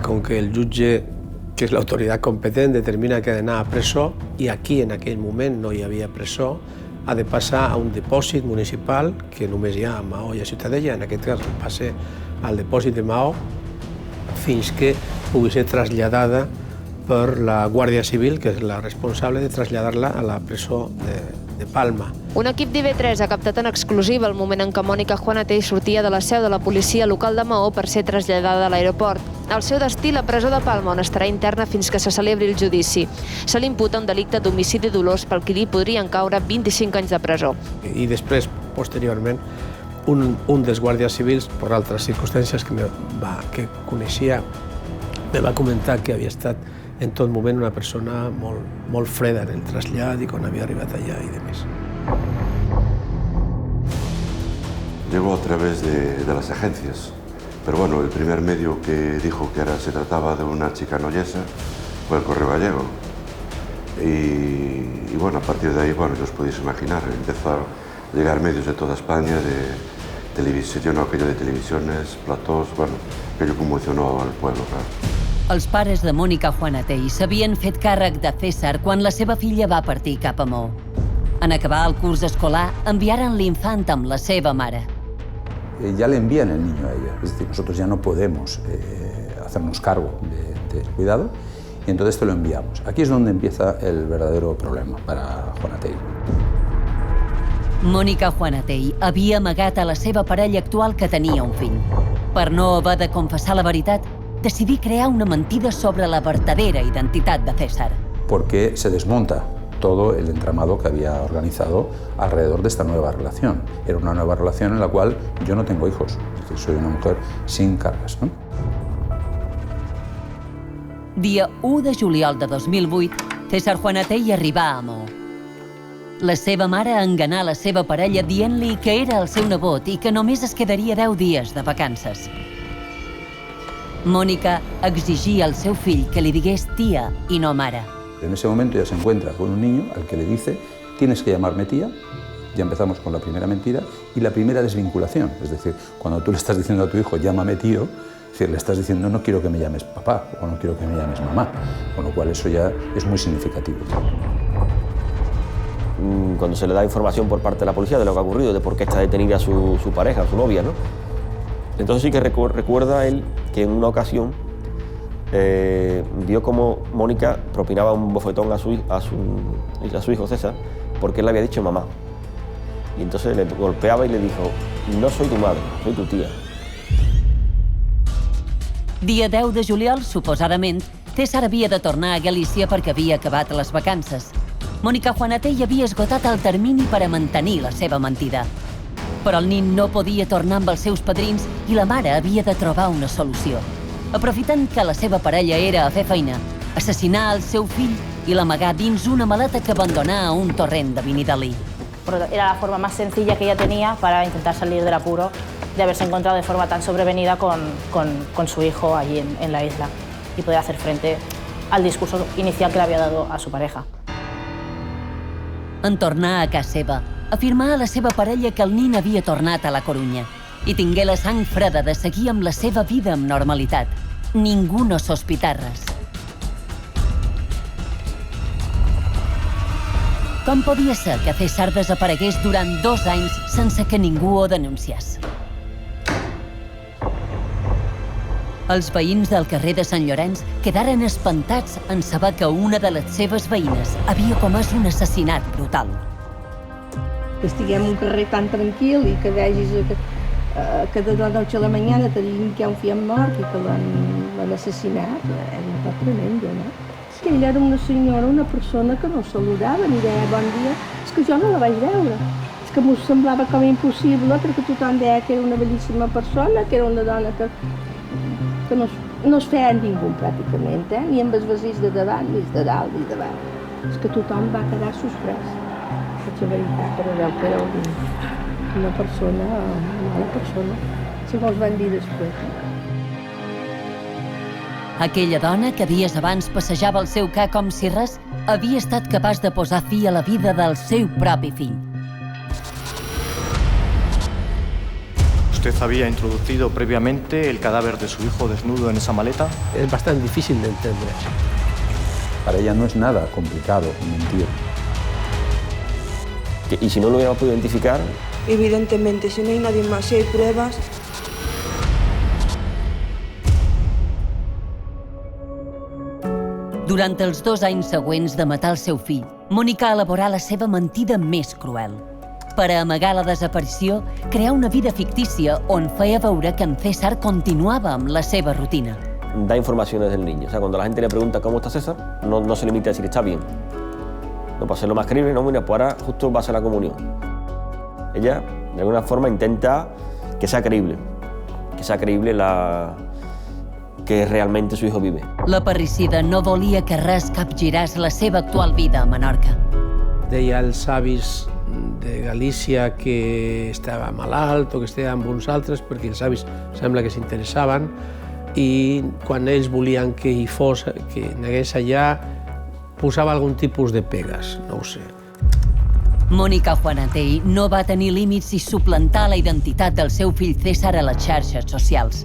Com que el jutge, que és l'autoritat competent, determina que ha d'anar a presó i aquí en aquell moment no hi havia presó, ha de passar a un dipòsit municipal que només hi ha a Maó i a Ciutadella, en aquest cas passa al dipòsit de Maó fins que pugui ser traslladada per la Guàrdia Civil, que és la responsable de traslladar-la a la presó de Palma. Un equip d'IV3 ha captat en exclusiva el moment en què Mònica Juanatell sortia de la seu de la policia local de Maó per ser traslladada a l'aeroport. El seu destí, la presó de Palma, on estarà interna fins que se celebri el judici. Se li imputa un delicte d'homicidi dolós pel que li podrien caure 25 anys de presó. I després, posteriorment, un dels guàrdies civils, per altres circumstàncies que coneixia, me va comentar que havia estat en tot moment una persona molt freda en el trasllat i quan havia arribat allà i demés. Llegó a través de las agencias, pero bueno, el primer medio que dijo que se trataba de una chica noyesa fue el Correo Gallego. Y bueno, a partir de ahí, bueno, ya os podéis imaginar, empezó a llegar medios de toda España, de televisión, aquello de televisiones, platós, bueno, aquello conmocionó al pueblo, claro. Els pares de Mònica Juanatell s'havien fet càrrec de César quan la seva filla va partir cap a Maó. En acabar el curs escolar, enviaren l'infant amb la seva mare. Ya le envían el niño a ella, es decir, nosotros ya no podemos hacernos cargo del cuidado y entonces te lo enviamos. Aquí es donde empieza el verdadero problema para Juanatell. Mònica Juanatell havia amagat a la seva parella actual que tenia un fill. Per no haver de confessar la veritat, decidí crear una mentida sobre la verdadera identitat de César. Porque se desmonta todo el entramado que había organizado alrededor de esta nueva relación. Era una nueva relación en la cual yo no tengo hijos, es decir, soy una mujer sin cargas, ¿no? Dia 1 de juliol de 2008, César Juanatell arribà a Maó. La seva mare enganà la seva parella dient-li que era el seu nebot i que només es quedaria 10 dies de vacances. Mònica exigia al seu fill que li digués tia i no mare. En ese momento ya se encuentra con un niño al que le dice tienes que llamarme tía. Ya empezamos con la primera mentira y la primera desvinculación. Es decir, cuando tú le estás diciendo a tu hijo llámame tío, es decir, le estás diciendo no quiero que me llames papá o no quiero que me llames mamá. Con lo cual eso ya es muy significativo. Cuando se le da información por parte de la policía de lo que ha ocurrido, de por qué está detenida su pareja, su novia, ¿no? Entonces sí que recuerda él que en una ocasión vio como Mónica propinaba un bofetón a su hijo César porque él le había dicho mamá. Y entonces le golpeaba y le dijo, no soy tu madre, soy tu tía. Dia 10 de juliol, suposadament, César havia de tornar a Galícia perquè havia acabat les vacances. Mònica Juanatell havia esgotat el termini per a mantenir la seva mentida. Però el nin no podia tornar amb els seus padrins i la mare havia de trobar una solució. Aprofitant que la seva parella era a fer feina, assassinar el seu fill i l'amagar dins una maleta que abandonà a un torrent de Vinidalí. Era la forma más sencilla que ella tenía para intentar salir del apuro de haberse encontrado de forma tan sobrevenida con su hijo allí en la isla y poder hacer frente al discurso inicial que le había dado a su pareja. En tornar a casa seva, afirmà a la seva parella que el nin havia tornat a la Corunya i tingué la sang freda de seguir amb la seva vida amb normalitat. Ningú no sospità res. Com podia ser que César desaparegués durant 2 anys sense que ningú ho denunciés? Els veïns del carrer de Sant Llorenç quedaren espantats en saber que una de les seves veïnes havia comès un assassinat brutal. Que estiguem en un carrer tan tranquil i que vegis que de la noche a la mañana te diguin que hi ha un fill mort i que l'han l'han assassinat, és un cop tremendo, no? És que ella era una senyora, una persona que no saludava ni deia bon dia. És que jo no la vaig veure. És que m'ho semblava com impossible perquè tothom deia que era una bellíssima persona, que era una dona que no es feia ningú pràcticament, ni amb els vestits de davant, ni de dalt, ni de baix. És que tothom va quedar sorprès. És la veritat, però veu que era una persona, una mala persona, segons van dir després. Aquella dona que dies abans passejava el seu ca com si res, havia estat capaç de posar fi a la vida del seu propi fill. ¿Usted había introducido previamente el cadáver de su hijo desnudo en esa maleta? Es bastante difícil de entender. Para ella no es nada complicado mentir. ¿Y si no lo hubiéramos podido identificar? Evidentemente, si no hay nadie más, si hay pruebas... Durant els 2 anys següents de matar el seu fill, Mònica elaborà la seva mentida més cruel. Per a amagar la desaparició, creà una vida fictícia on feia veure que en César continuava amb la seva rutina. Da informaciones del niño. O sea, cuando la gente le pregunta cómo está César, no se limita a decir está bien. No, para hacerlo más creíble, no, mira, pues ahora justo va a ser la comunión. Ella, de alguna forma, intenta que sea creíble que realment su hijo vive. La parricida no volia que res capgiràs la seva actual vida a Menorca. Deia als avis de Galícia que estava malalt o que estava amb uns altres, perquè els avis sembla que s'interessaven, i quan ells volien que hi fos, que negués allà, posava algun tipus de pegues, no ho sé. Mònica Juanatell no va tenir límits i suplantar la identitat del seu fill César a les xarxes socials.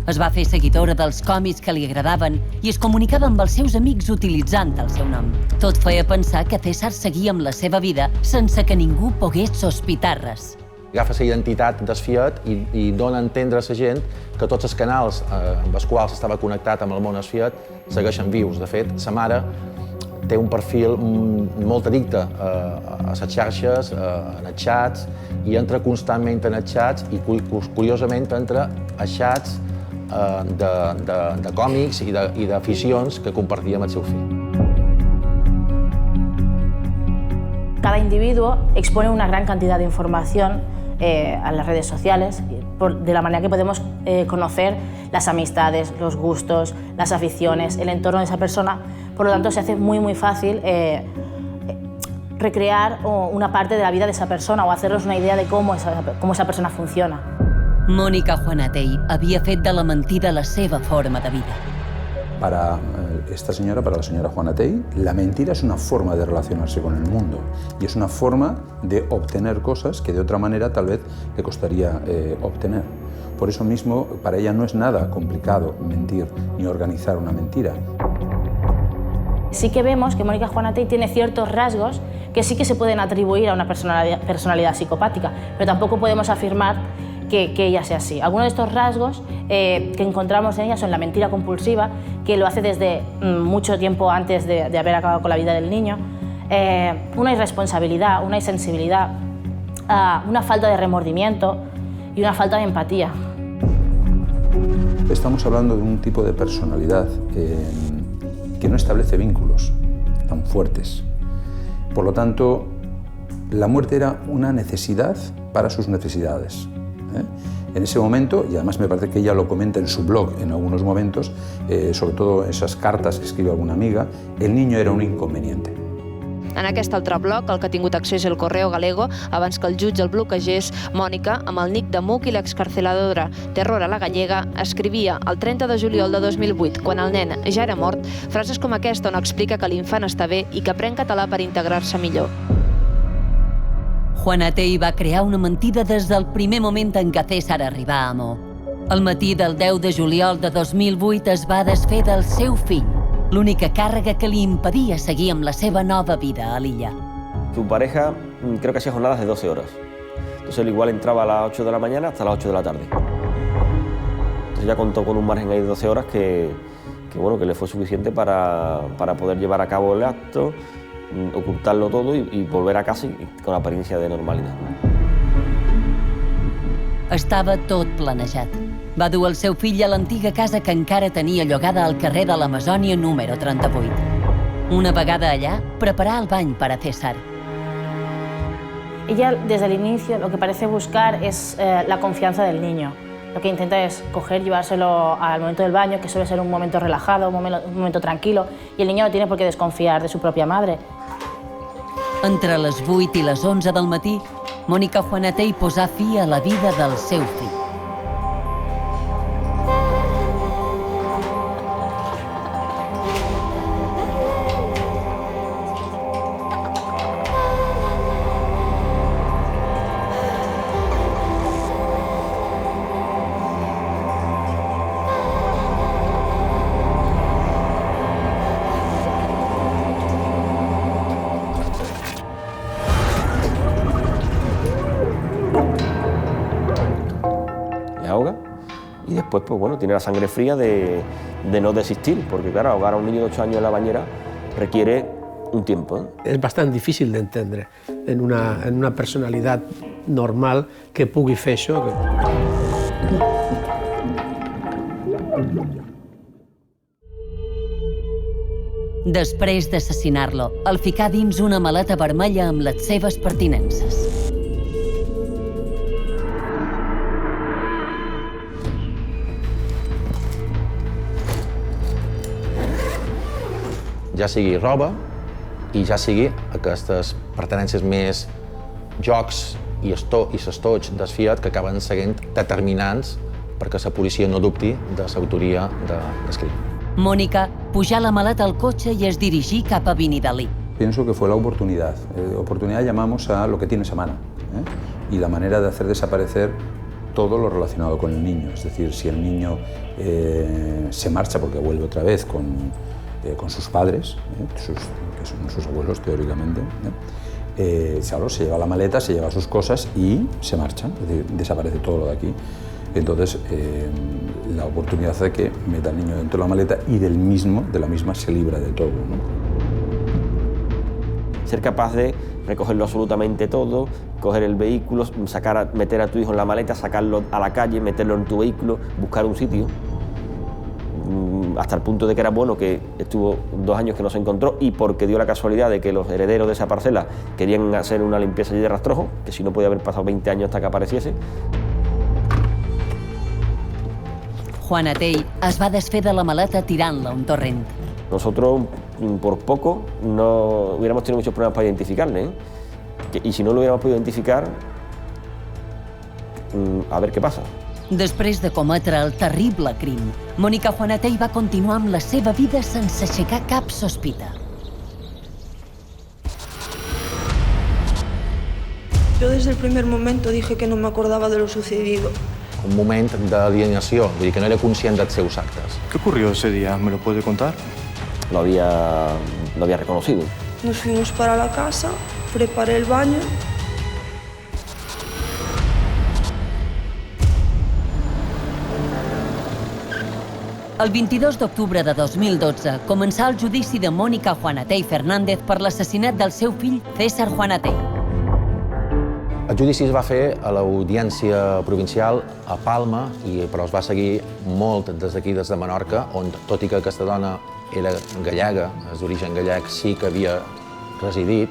Es va fer seguidora dels còmics que li agradaven i es comunicava amb els seus amics utilitzant el seu nom. Tot feia pensar que César seguia amb la seva vida sense que ningú pogués sospitar res. Agafa la identitat d'Esfiat i dona a entendre a la gent que tots els canals amb els quals estava connectat amb el món Esfiat segueixen vius. De fet, sa mare té un perfil molt addicte a les xarxes, en els xats, i entra constantment en els xats i, curiosament, entra a xats de còmics i d'aficions que compartia amb el seu fill. Cada individuo expone una gran cantidad de información a las redes sociales, de la manera que podemos conocer las amistades, los gustos, las aficiones, el entorno de esa persona. Por lo tanto, se hace muy fácil recrear una parte de la vida de esa persona o hacernos una idea de cómo esa persona funciona. Mònica Juanatell havia fet de la mentida la seva forma de vida. Para esta señora, para la señora Juanatell, la mentira es una forma de relacionarse con el mundo y es una forma de obtener cosas que de otra manera tal vez le costaría obtener. Por eso mismo, para ella no es nada complicado mentir ni organizar una mentira. Sí que vemos que Mònica Juanatell tiene ciertos rasgos que sí que se pueden atribuir a una personalidad psicopática, pero tampoco podemos afirmar que ella sea así. Algunos de estos rasgos que encontramos en ella son la mentira compulsiva, que lo hace desde mucho tiempo antes de haber acabado con la vida del niño, una irresponsabilidad, una insensibilidad, una falta de remordimiento y una falta de empatía. Estamos hablando de un tipo de personalidad que no establece vínculos tan fuertes. Por lo tanto, la muerte era una necesidad para sus necesidades. En ese momento, y además me parece que ella lo comenta en su blog en algunos momentos, sobre todo esas cartas que escribe alguna amiga, el niño era un inconveniente. En aquest altre bloc, el que ha tingut accés El Correo Galego, abans que el jutge el bloquegés, Mònica, amb el nick de Muc i l'excarceladora Terror a la Gallega, escrivia el 30 de juliol de 2008, quan el nen ja era mort, frases com aquesta on explica que l'infant està bé i que aprèn català per integrar-se millor. Juanatell va crear una mentida des del primer moment en què César arribà a Maó. El matí del 10 de juliol de 2008 es va desfer del seu fill, l'única càrrega que li impedia seguir amb la seva nova vida a l'illa. Su pareja creo que hacía jornadas de 12 horas. Entonces él igual entraba a las 8 de la mañana hasta las 8 de la tarde. Entonces ya contó con un margen ahí de 12 horas que le fue suficiente para poder llevar a cabo el acto, ocultarlo todo y volver a casa con apariencia de normalidad. Estava tot planejat. Va dur el seu fill a l'antiga casa que encara tenia llogada al carrer de l'Amazònia número 38. Una vegada allá, preparà el bany para César. Ella, desde el inicio, lo que parece buscar es la confianza del niño. Lo que intenta es coger, llevárselo al momento del baño, que suele ser un momento relajado, un momento tranquilo, y el niño no tiene por qué desconfiar de su propia madre. Entre les 8 i les 11 del matí, Mònica Juanatell posà fi a la vida del seu fill. Después, pues bueno, tiene la sangre fría de no desistir, porque claro, ahogar a un niño de 8 años en la bañera requiere un tiempo, ¿eh? És bastant difícil d'entendre en una personalitat normal que pugui fer això. Després d'assassinar-lo, el ficà dins una maleta vermella amb les seves pertinences. Ja sigui roba i ja sigui aquestes pertinences més jocs i s'estoig del Fiat que acaben sent determinants perquè la policia no dubti de l'autoria del crim. Mónica pujà la maleta al cotxe i es dirigí cap a Vinidalí. Pienso que fue la oportunidad. Oportunidad llamamos a lo que tienes a mano, y la manera de hacer desaparecer todo lo relacionado con el niño. Es decir, si el niño se marcha porque vuelve otra vez con sus padres, que son sus abuelos teóricamente, claro, se lleva la maleta, se lleva sus cosas y se marcha, es decir, desaparece todo lo de aquí. Entonces, la oportunidad hace que meta al niño dentro de la maleta y de la misma se libra de todo, ¿no? Ser capaz de recogerlo absolutamente todo, coger el vehículo, meter a tu hijo en la maleta, sacarlo a la calle, meterlo en tu vehículo, buscar un sitio, hasta el punto de que era bueno que estuvo 2 años que no se encontró y porque dio la casualidad de que los herederos de esa parcela querían hacer una limpieza allí de rastrojo, que si no podía haber pasado 20 años hasta que apareciese. Juanatell es va desfer de la maleta tirant-la a un torrent. Nosotros, por poco, no hubiéramos tenido muchos problemas para identificarle, ¿eh? Y si no lo hubiéramos podido identificar, a ver qué pasa. Després de cometre el terrible crim, Mònica Juanatell va continuar amb la seva vida sense aixecar cap sospita. Yo desde el primer momento dije que no me acordaba de lo sucedido. Un moment d'alienació, vull dir que no era conscient dels seus actes. ¿Qué ocurrió ese día? ¿Me lo puede contar? Lo había reconocido. Nos fuimos para la casa, preparé el baño. El 22 d'octubre de 2012 començà el judici de Mònica Juanatell Fernández per l'assassinat del seu fill César Juanatell. El judici es va fer a l'Audiència Provincial a Palma, però es va seguir molt des d'aquí, des de Menorca, on, tot i que aquesta dona era gallega, és d'origen gallec, sí que havia residit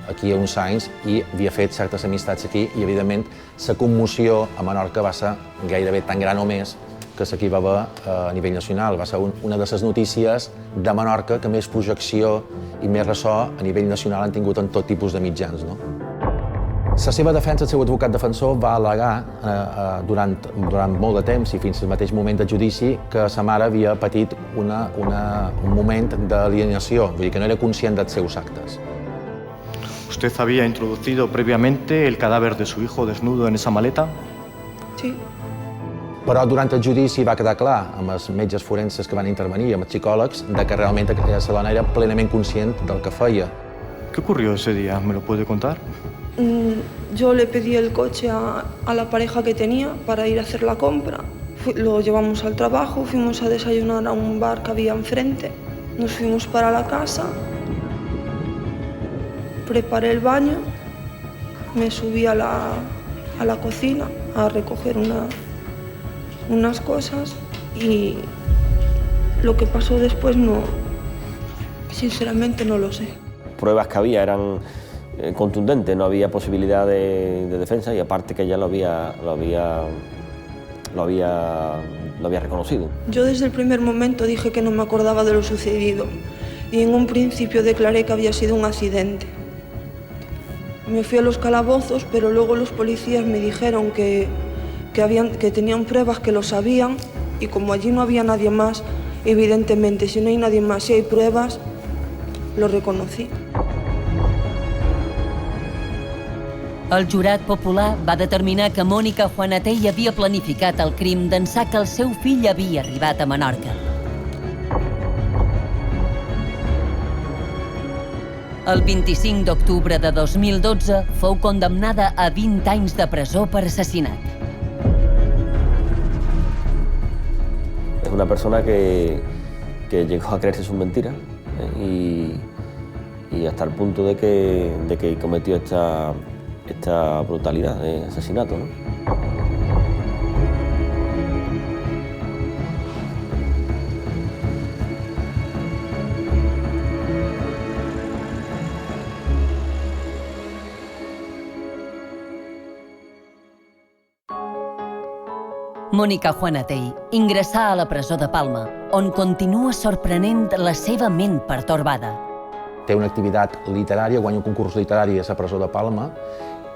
aquí uns anys i havia fet certes amistats aquí i, evidentment, la commoció a Menorca va ser gairebé tan gran o més que s'aquí va haver a nivell nacional. Va ser una de les notícies de Menorca que més projecció i més ressò a nivell nacional han tingut en tot tipus de mitjans, no? La seva defensa, el seu advocat defensor, va al·legar durant molt de temps i fins al mateix moment del judici que sa mare havia patit un moment d'alienació, vull dir que no era conscient dels seus actes. ¿Usted había introducido previamente el cadáver de su hijo desnudo en esa maleta? Sí. Però durant el judici va quedar clar, amb els metges forenses que van intervenir, amb els psicòlegs, que realment la dona era plenament conscient del que feia. ¿Qué ocurrió ese día? ¿Me lo puede contar? Yo le pedí el coche a la pareja que tenía para ir a hacer la compra. Lo llevamos al trabajo, fuimos a desayunar a un bar que había enfrente. Nos fuimos para la casa, preparé el baño, me subí a la cocina a recoger unas cosas y lo que pasó después no, sinceramente no lo sé. Pruebas que había eran contundentes, no había posibilidad de defensa y aparte que ella lo había reconocido. Yo desde el primer momento dije que no me acordaba de lo sucedido y en un principio declaré que había sido un accidente. Me fui a los calabozos, pero luego los policías me dijeron que tenían pruebas, que lo sabían, y como allí no había nadie más, evidentemente, si no hay nadie más, si hay pruebas, lo reconocí. El jurat popular va determinar que Mònica Juanatell havia planificat el crim d'ençà que el seu fill havia arribat a Menorca. El 25 d'octubre de 2012 fou condemnada a 20 anys de presó per assassinat. Es una persona que llegó a creerse sus mentiras y hasta el punto de que cometió esta brutalidad de asesinato, ¿no? Mònica Juanatell ingressà a la presó de Palma, on continua sorprenent la seva ment pertorbada. Té una activitat literària, guanya un concurs literari a la presó de Palma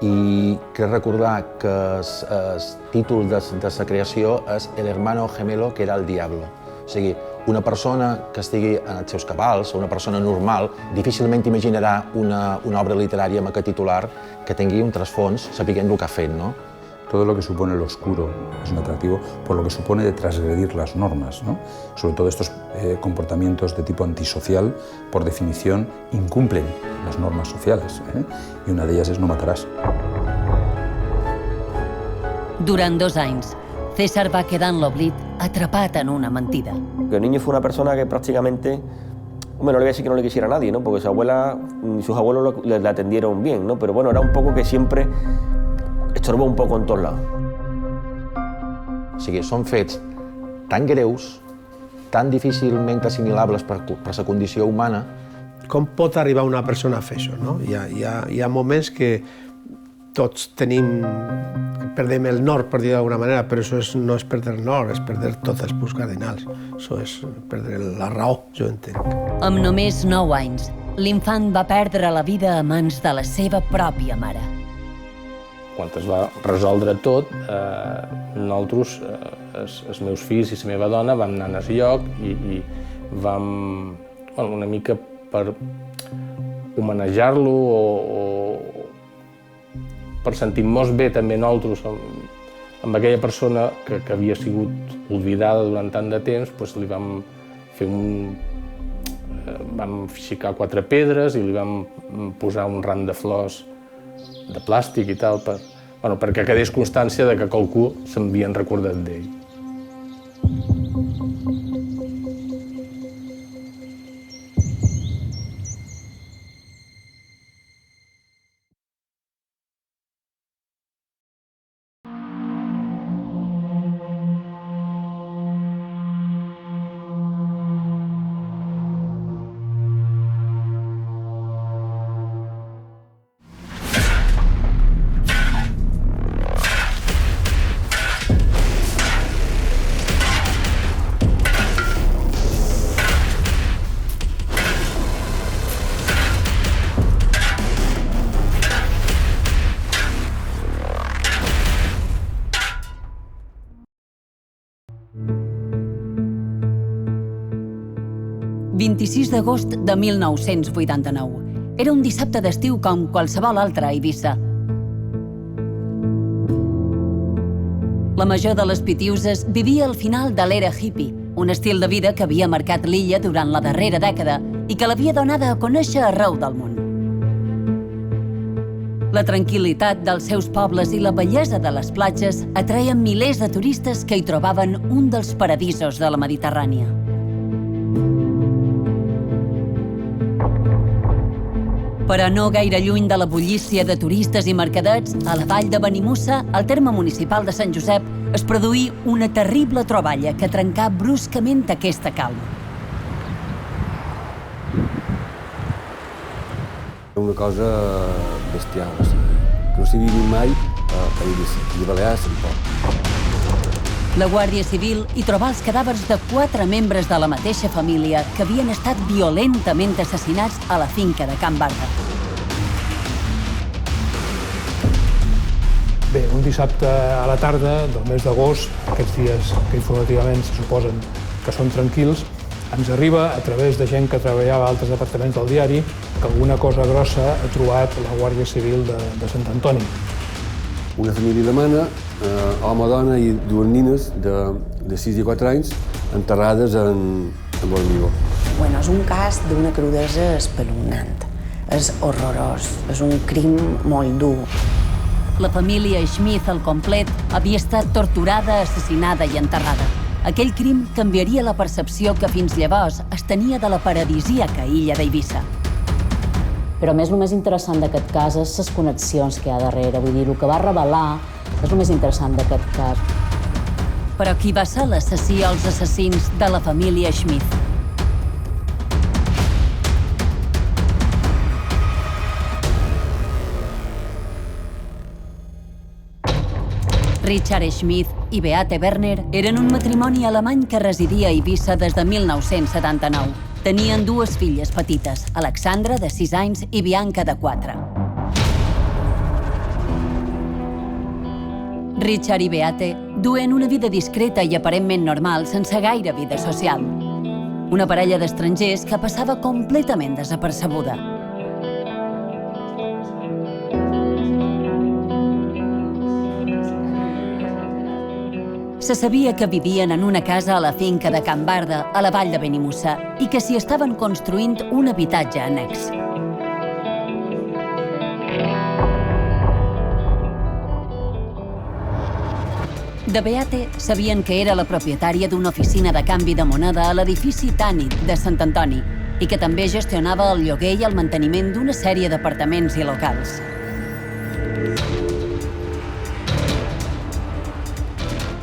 i crec recordar que el títol de la creació és El hermano gemelo que era el diablo. O sigui, una persona que estigui en els seus cabals, una persona normal, difícilment imaginarà una obra literària amb aquest titular que tingui un trasfons sapiguent el que ha fet, no? Todo lo que supone lo oscuro es un atractivo por lo que supone de transgredir las normas, ¿no? Sobre todo estos comportamientos de tipo antisocial, por definición, incumplen las normas sociales, y una de ellas es no matarás. Durant 2 anys, César va quedar en l'oblit atrapat en una mentida. El niño fue una persona que prácticamente, bueno, no le voy a decir que no le quisiera a nadie, ¿no? Porque su abuela y sus abuelos le atendieron bien, ¿no? Pero bueno, era un poco que siempre estorbó un poco en tots lados. O sigui, són fets tan greus, tan difícilment assimilables per la condició humana. Com pot arribar una persona a fer això, no? Hi ha moments que tots perdem el nord, per dir d'alguna manera, però això no és perdre el nord, és perdre tots els punts cardinals. Això és perdre la raó, jo entenc. Amb només 9 anys, l'infant va perdre la vida a mans de la seva pròpia mare. Quan es va resoldre tot, nosaltres, els meus fills i la meva dona, vam anar a aquest lloc i vam, una mica per homenajar-lo o per sentir-nos bé també nosaltres amb aquella persona que havia sigut oblidada durant tant de temps, li vam fer vam ficar 4 pedres i li vam posar un ram de flors de plàstic i tal, perquè quedés constància de que qualcú s'havien recordat d'ell. El 26 d'agost de 1989. Era un dissabte d'estiu com qualsevol altre a Eivissa. La major de les Pitiuses vivia al final de l'era hippie, un estil de vida que havia marcat l'illa durant la darrera dècada i que l'havia donada a conèixer arreu del món. La tranquil·litat dels seus pobles i la bellesa de les platges atreien milers de turistes que hi trobaven un dels paradisos de la Mediterrània. Però no gaire lluny de la bullícia de turistes i mercadets, a la vall de Benimussa, al terme municipal de Sant Josep, es produí una terrible troballa que trencà bruscament aquesta calma. Una cosa bestial, que no s'hi vivit mai a Eivissa, i a Balears tampoc. La Guàrdia Civil hi trobà els cadàvers de 4 membres de la mateixa família que havien estat violentament assassinats a la finca de Can Barda. Bé, un dissabte a la tarda del mes d'agost, aquests dies que informativament se suposen que són tranquils, ens arriba, a través de gent que treballava a altres departaments del diari, que alguna cosa grossa ha trobat la Guàrdia Civil de Sant Antoni. Una família alemana, home, dona i 2 nines de 6 i 4 anys enterrades en formigó. Bueno, és un cas d'una crudesa espeluznant. És horrorós, és un crim molt dur. La família Schmidt al complet havia estat torturada, assassinada i enterrada. Aquell crim canviaria la percepció que fins llavors es tenia de la paradisíaca illa d'Eivissa. Però a més, el més interessant d'aquest cas és les connexions que hi ha darrere. Vull dir, el que va revelar és el més interessant d'aquest cas. Però qui va ser l'assassí o els assassins de la família Schmidt? Richard Schmidt i Beate Werner eren un matrimoni alemany que residia a Eivissa des de 1979. Tenien 2 filles petites, Alexandra, de 6 anys, i Bianca, de 4. Richard i Beate duen una vida discreta i aparentment normal, sense gaire vida social. Una parella d'estrangers que passava completament desapercebuda. Se sabia que vivien en una casa a la finca de Can Barda, a la vall de Benimussa, i que s'hi estaven construint un habitatge annex. De Beate sabien que era la propietària d'una oficina de canvi de moneda a l'edifici Tànit de Sant Antoni i que també gestionava el lloguer i el manteniment d'una sèrie d'apartaments i locals.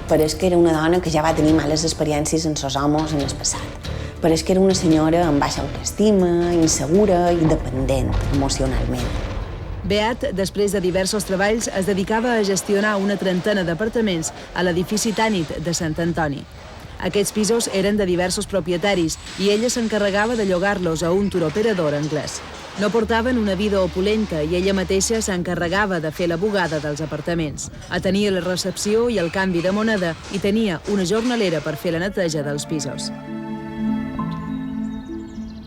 Pareix que era una dona que ja va tenir males experiències amb els homes en el passat. Pareix que era una senyora amb baixa autoestima, insegura i dependent emocionalment. Beat, després de diversos treballs, es dedicava a gestionar una trentena d'apartaments a l'edifici Tànit de Sant Antoni. Aquests pisos eren de diversos propietaris i ella s'encarregava de llogar-los a un turoperador anglès. No portaven una vida opulenta i ella mateixa s'encarregava de fer la bugada dels apartaments. Atenia la recepció i el canvi de moneda i tenia una jornalera per fer la neteja dels pisos.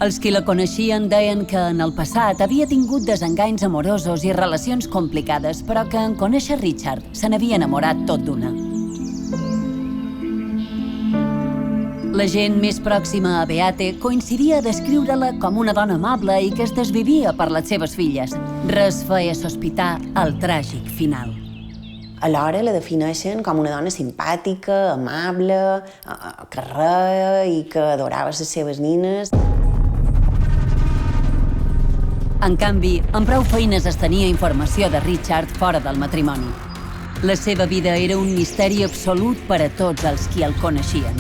Els qui la coneixien deien que en el passat havia tingut desenganys amorosos i relacions complicades, però que en conèixer Richard se n'havia enamorat tot d'una. La gent més pròxima a Beate coincidia a descriure-la com una dona amable i que es desvivia per les seves filles. Res feia sospitar el tràgic final. Alhora la defineixen com una dona simpàtica, amable, que reia i que adorava les seves nines. En canvi, amb prou feines es tenia informació de Richard fora del matrimoni. La seva vida era un misteri absolut per a tots els qui el coneixien.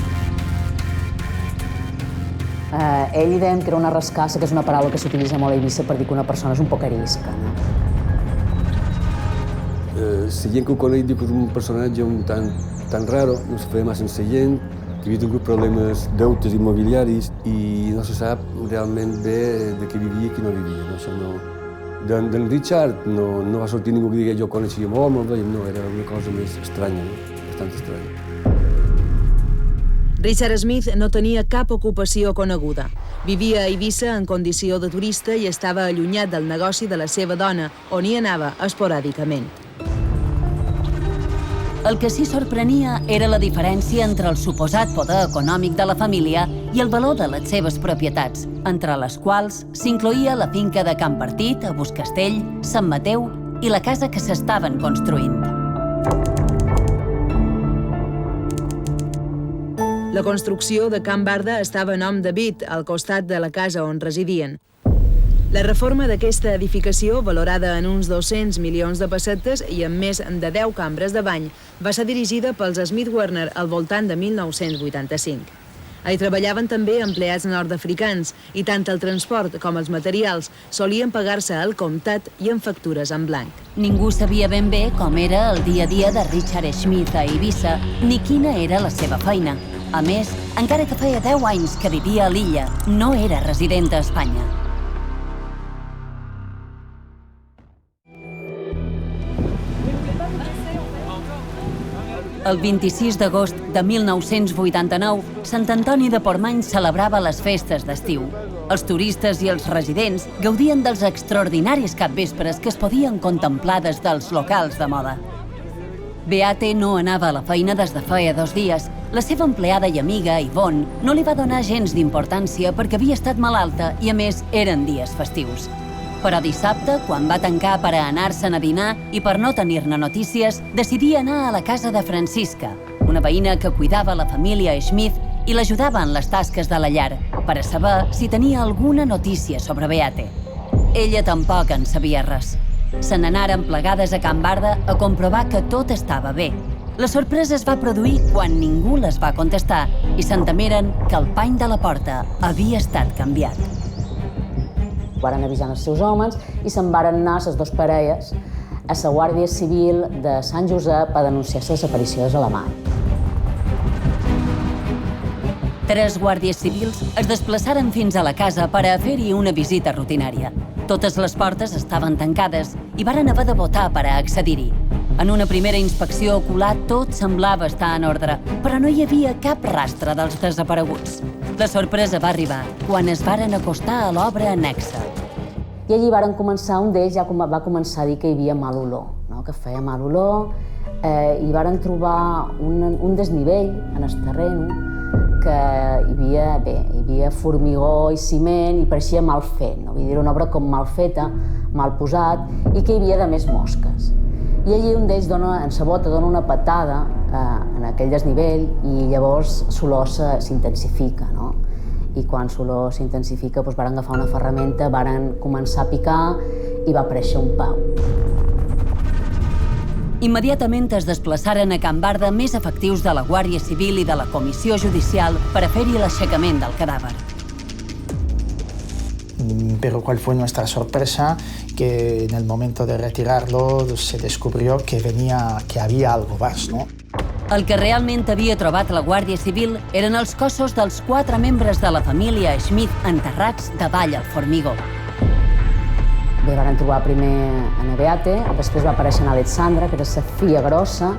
Ell deien que era una rascassa, que és una paraula que s'utilitza molt a Eivissa per dir que una persona és un poc arisca. La gent que ho coneix diu que és un personatge tan raro, no se feia massa amb la gent, que havia tingut problemes deutes immobiliaris i no se sap realment bé de què vivia i qui no vivia. D'en Richard no va sortir ningú que digués jo coneixia molt, no, era una cosa més estranya, bastant estranya. Richard Schmidt no tenia cap ocupació coneguda. Vivia a Eivissa en condició de turista i estava allunyat del negoci de la seva dona, on hi anava esporàdicament. El que sí sorprenia era la diferència entre el suposat poder econòmic de la família i el valor de les seves propietats, entre les quals s'incloïa la finca de Can Partit, a Buscastell, Sant Mateu i la casa que s'estaven construint. La construcció de Can Barda estava a nom de Beat, al costat de la casa on residien. La reforma d'aquesta edificació, valorada en uns 200 milions de pessetes i amb més de 10 cambres de bany, va ser dirigida pels Smith Werner al voltant de 1985. Hi treballaven també empleats nord-africans i tant el transport com els materials solien pagar-se al comptat i en factures en blanc. Ningú sabia ben bé com era el dia a dia de Richard Schmidt a Eivissa, ni quina era la seva feina. A més, encara que feia 10 anys que vivia a l'illa, no era resident a Espanya. El 26 d'agost de 1989, Sant Antoni de Portmany celebrava les festes d'estiu. Els turistes i els residents gaudien dels extraordinaris capvespres que es podien contemplar des dels locals de moda. Beate no anava a la feina des de feia 2 dies. La seva empleada i amiga, Yvonne, no li va donar gens d'importància perquè havia estat malalta i, a més, eren dies festius. Però dissabte, quan va tancar per a anar-se'n a dinar i per no tenir-ne notícies, decidia anar a la casa de Francisca, una veïna que cuidava la família Schmidt i l'ajudava en les tasques de la llar, per a saber si tenia alguna notícia sobre Beate. Ella tampoc en sabia res. Se n'anaren plegades a Can Barda a comprovar que tot estava bé. La sorpresa es va produir quan ningú les va contestar i s'entemeren que el pany de la porta havia estat canviat. Varen avisar els seus homes i se'n varen anar les 2 parelles a la Guàrdia Civil de Sant Josep a denunciar la desaparició de la mare. 3 guàrdies civils es desplaçaren fins a la casa per a fer-hi una visita rutinària. Totes les portes estaven tancades i varen haver de votar per a accedir-hi. En una primera inspecció ocular tot semblava estar en ordre, però no hi havia cap rastre dels desapareguts. La sorpresa va arribar quan es varen acostar a l'obra anexa. I allí varen començar, un d'ells ja va començar a dir que hi havia mal olor, que feia mal olor, i varen trobar un desnivell en el terreny que hi havia formigó i ciment i pareixia mal fet, era una obra com mal feta, mal posat, i que hi havia de més mosques. I allí un d'ells en sa bota dona una patada en aquell desnivell i llavors l'olor s'intensifica. I quan l'olor s'intensifica varen agafar una ferramenta, varen començar a picar i va aparèixer un pau. Immediatament es desplaçaren a Can Barda més efectius de la Guàrdia Civil i de la Comissió Judicial per a fer-hi l'aixecament del cadàver. Pero ¿cuál fue nuestra sorpresa? Que en el momento de retirarlo se descubrió que había algo más, ¿no? El que realment havia trobat la Guàrdia Civil eren els cossos dels 4 membres de la família Schmidt enterrats davall el formigó. Bé, van trobar primer a Beate, després va aparèixer Alexandra, que era la filla grossa,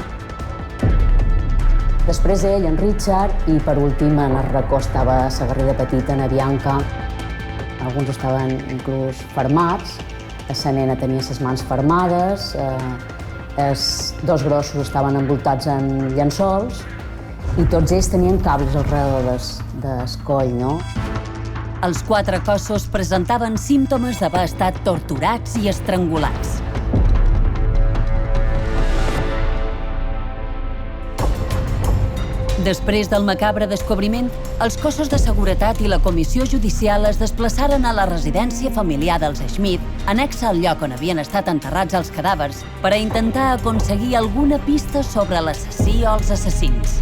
després ell, en Richard, i per últim en el racó estava la guerrera petita, en Bianca. Alguns estaven inclús fermats, la nena tenia les mans fermades, els 2 grossos estaven envoltats en llençols i tots ells tenien cables alrededor del coll, Els 4 cossos presentaven símptomes d'haver estat torturats i estrangulats. Després del macabre descobriment, els cossos de seguretat i la comissió judicial es desplaçaren a la residència familiar dels Schmidt, anexa al lloc on havien estat enterrats els cadàvers, per a intentar aconseguir alguna pista sobre l'assassí o els assassins.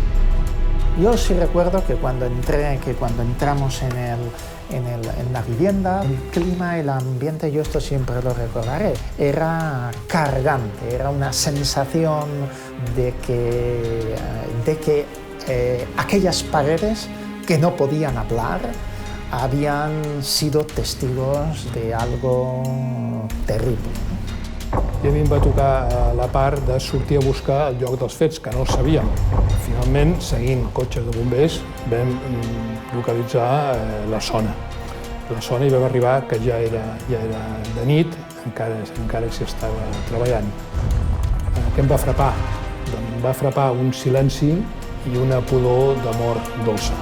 Yo sí recuerdo que cuando entramos en la vivienda, el clima, el ambiente, yo esto siempre lo recordaré, era cargante, era una sensación de que aquellas paredes que no podían hablar habían sido testigos de algo terrible. I a mi em va tocar la part de sortir a buscar el lloc dels fets, que no el sabíem. Finalment, seguint cotxes de bombers, vam localitzar la zona. La zona hi vam arribar que ja era de nit, encara s'hi estava treballant. Què em va frapar? Doncs em va frapar un silenci i una pudor de mort dolça.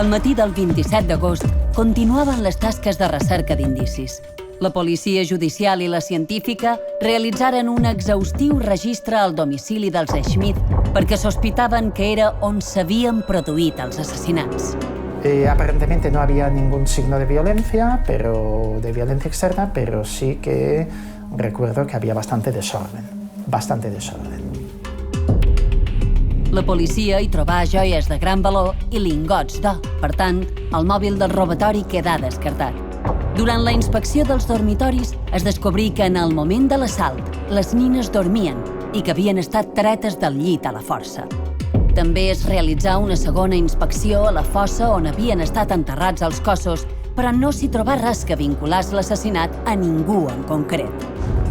Al matí del 27 d'agost continuaven les tasques de recerca d'indicis. La policia judicial i la científica realitzaren un exhaustiu registre al domicili dels Schmidt perquè sospitaven que era on s'havien produït els assassinats. Aparentemente no había ningún signo de violencia externa, pero sí que recuerdo que había bastante desorden. La policia hi trobà joies de gran valor i lingots d'or. Per tant, el mòbil del robatori quedà descartat. Durant la inspecció dels dormitoris es descobrí que en el moment de l'assalt les nines dormien i que havien estat tretes del llit a la força. També es realitzà una segona inspecció a la fossa on havien estat enterrats els cossos, però no s'hi trobà res que vinculés l'assassinat a ningú en concret.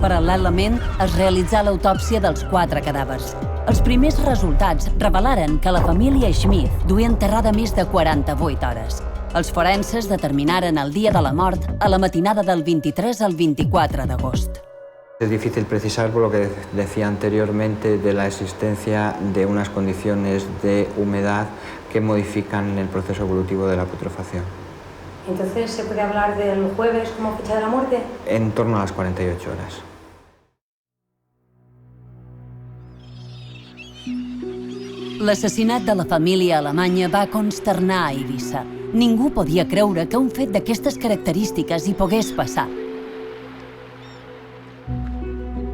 Paral·lelament, es realitzà l'autòpsia dels 4 cadàvers. Els primers resultats revelaren que la família Schmidt duia enterrada més de 48 hores. Els forenses determinaren el dia de la mort a la matinada del 23 al 24 d'agost. Es difícil precisar, por lo que decía anteriormente, de la existencia de unas condiciones de humedad que modifican el proceso evolutivo de la putrefacción. Entonces, ¿se puede hablar del jueves como fecha de la muerte? En torno a las 48 horas. L'assassinat de la família alemanya va consternar a Eivissa. Ningú podia creure que un fet d'aquestes característiques hi pogués passar.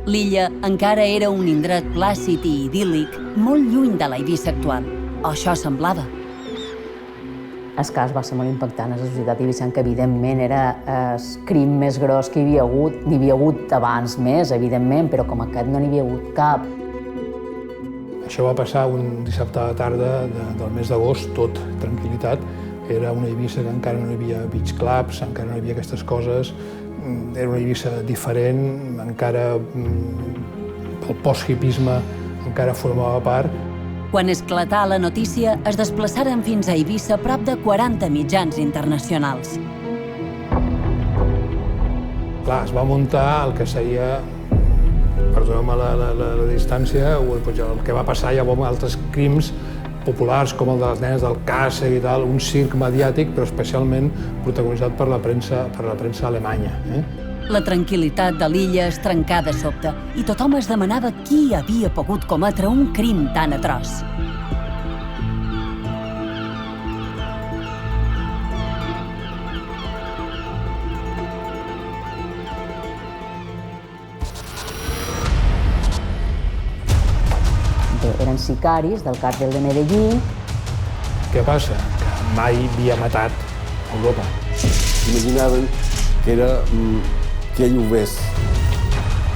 L'illa encara era un indret plàcid i idíl·lic, molt lluny de la Eivissa actual. O això semblava. El cas va ser molt impactant a la societat eivissenca, que evidentment era el crim més gros que hi havia hagut. N'hi havia hagut abans més, evidentment, però com aquest no n'hi havia hagut cap. Això va passar un dissabte a la tarda del mes d'agost, tot tranquil·litat. Era una Eivissa que encara no hi havia beach clubs, encara no hi havia aquestes coses. Era una Eivissa diferent, encara el post-hipisme encara formava part. Quan esclatà la notícia, es desplaçaren fins a Eivissa prop de 40 mitjans internacionals. Clar, es va muntar el que seria, perdoneu-me la distància, el que va passar ja amb altres crims populars com el de les nenes del Càcer i tal, un circ mediàtic, però especialment protagonitzat per la premsa alemanya. La tranquil·litat de l'illa es trencà de sobte i tothom es demanava qui havia pogut cometre un crim tan atroç. Eren sicaris del càrtel de Medellín. Què passa? Que mai havia matat a Europa. Imaginaven que era que ell ho ves.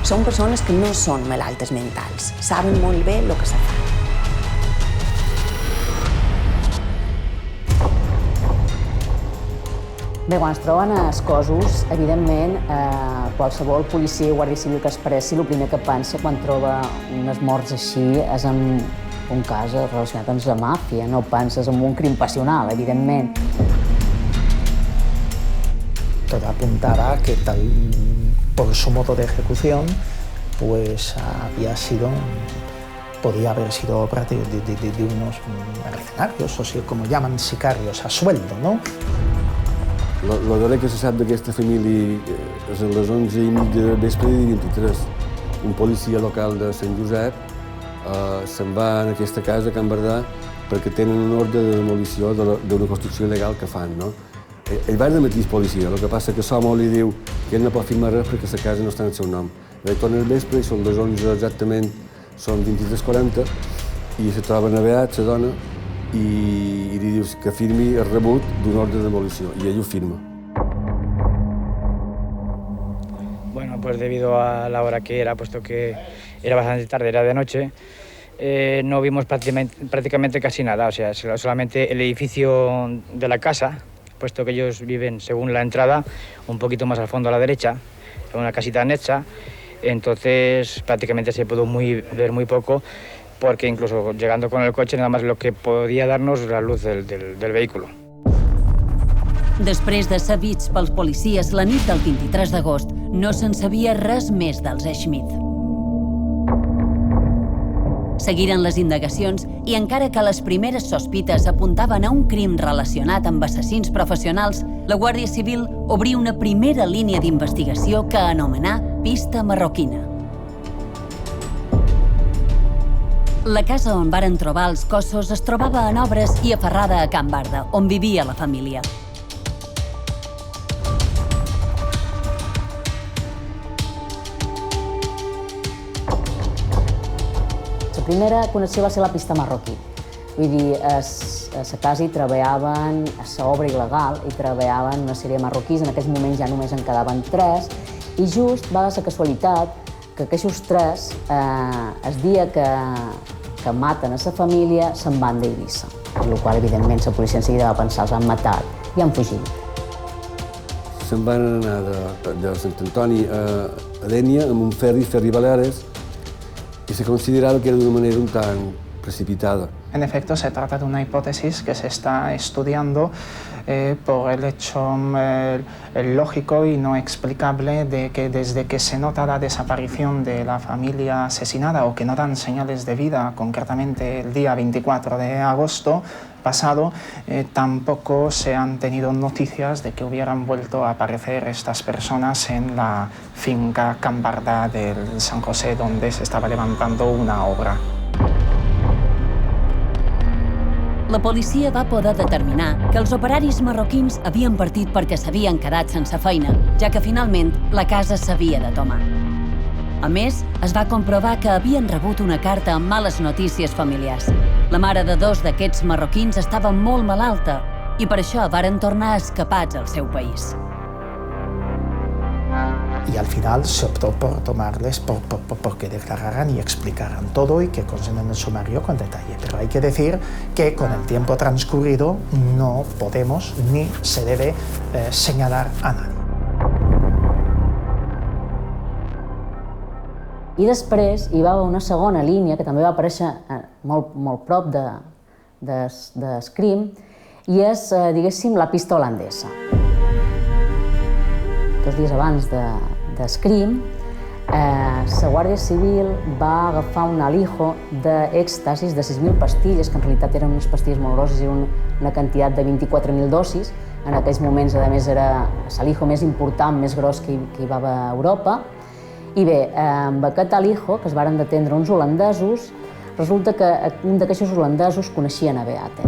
Són persones que no són malaltes mentals, saben molt bé el que se fa. Bé, quan es troben els cossos, evidentment, qualsevol policia i guàrdia civil que es pressi, el primer que pensa quan troba unes morts així és en un cas relacionat amb la màfia, no penses en un crim passional, evidentment. Todo apuntaba que tal por su modo de ejecución, pues podía haber sido obra de unos mercenarios, o sea, como llaman sicarios, a sueldo, ¿no? Lo darrer que se sap d'aquesta família és a les 11:30 del vespre del 23. Un policia local de Sant Josep se'n va en aquesta casa a Can Bardà perquè tenen un ordre de demolició d'una construcció il·legal que fan, no? Ell va de mateix policia, el que passa que Somo li diu que ell no pot firmar res perquè la casa no està en el seu nom. Ell torna al vespre i són les 11 exactament, són 23:40 i se troben a Beat, la dona, i li dius que firmi el rebut d'un ordre de demolició, y ell ho firma. Bueno, pues debido a la hora que era, puesto que era bastante tarde, era de noche, no vimos prácticamente casi nada, o sea, solamente el edificio de la casa, puesto que ellos viven según la entrada, un poquito más al fondo a la derecha, una casita anexa, entonces prácticamente se pudo ver muy poco, porque incluso llegando con el coche nada más lo que podía darnos la luz del vehículo. Després de ser vist pels policies la nit del 23 d'agost, no se'n sabia res més dels Schmidt. Seguiren les indagacions i encara que les primeres sospites apuntaven a un crim relacionat amb assassins professionals, la Guàrdia Civil obrí una primera línia d'investigació que anomenà Pista Marroquina. La casa on varen trobar els cossos es trobava en obres i aferrada a Can Barda, on vivia la família. La primera connexió va ser la pista marroquí. Vull dir, a la casa hi treballaven, a l'obra il·legal, hi treballaven una sèrie de marroquís, en aquells moments ja només en quedaven 3, i just va la casualitat que aquests 3, el dia que maten a la família, se'n van d'Eivissa. Per la qual, evidentment, la policia en seguida va pensar, els han matat i han fugit. Se'n van anar de Sant Antoni a Dénia amb un ferri Baleares, y se consideraba que era de una manera un tan precipitada. En efecto, se trata de una hipótesis que se está estudiando por el hecho lógico y no explicable de que desde que se nota la desaparición de la familia asesinada o que no dan señales de vida, concretamente el día 24 de agosto pasado, tampoco se han tenido noticias de que hubieran vuelto a aparecer estas personas en la finca Can Barda del San José, donde se estaba levantando una obra. La policia va poder determinar que els operaris marroquins havien partit perquè s'havien quedat sense feina, ja que finalment la casa s'havia de tomar. A més, es va comprovar que havien rebut una carta amb males notícies familiars. La mare de 2 d'aquests marroquins estava molt malalta i per això varen tornar escapats al seu país. Y al final se optó por tomarles porque declararan y explicaran todo y que consten en el sumario con detalle. Pero hay que decir que con el tiempo transcurrido no podemos ni se debe señalar a nadie. I després hi va haver una segona línia que també va aparèixer molt prop del crim i és, diguéssim, la pista holandesa. 2 dies abans del crim, la Guàrdia Civil va agafar un alijo d'èxtasis de 6.000 pastilles, que en realitat eren unes pastilles molt grosses i una quantitat de 24.000 dosis. En aquells moments, a més, era l'alijo més important, més gros que hi va haver a Europa. I bé, amb aquest alijo, que es varen detendre uns holandesos, resulta que un d'aquests holandesos coneixia Beate.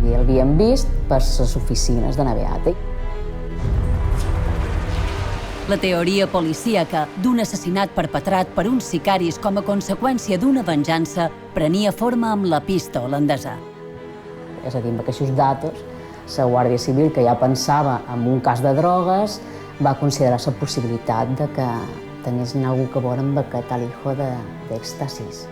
I l'havien vist per les oficines de Beate. La teoria policíaca d'un assassinat perpetrat per uns sicaris com a conseqüència d'una venjança prenia forma amb la pista holandesa. És a dir, amb aquests datos, la Guàrdia Civil, que ja pensava en un cas de drogues, va considerar la possibilitat de que tinguessin algú que veure amb aquest alijo d'èxtasis.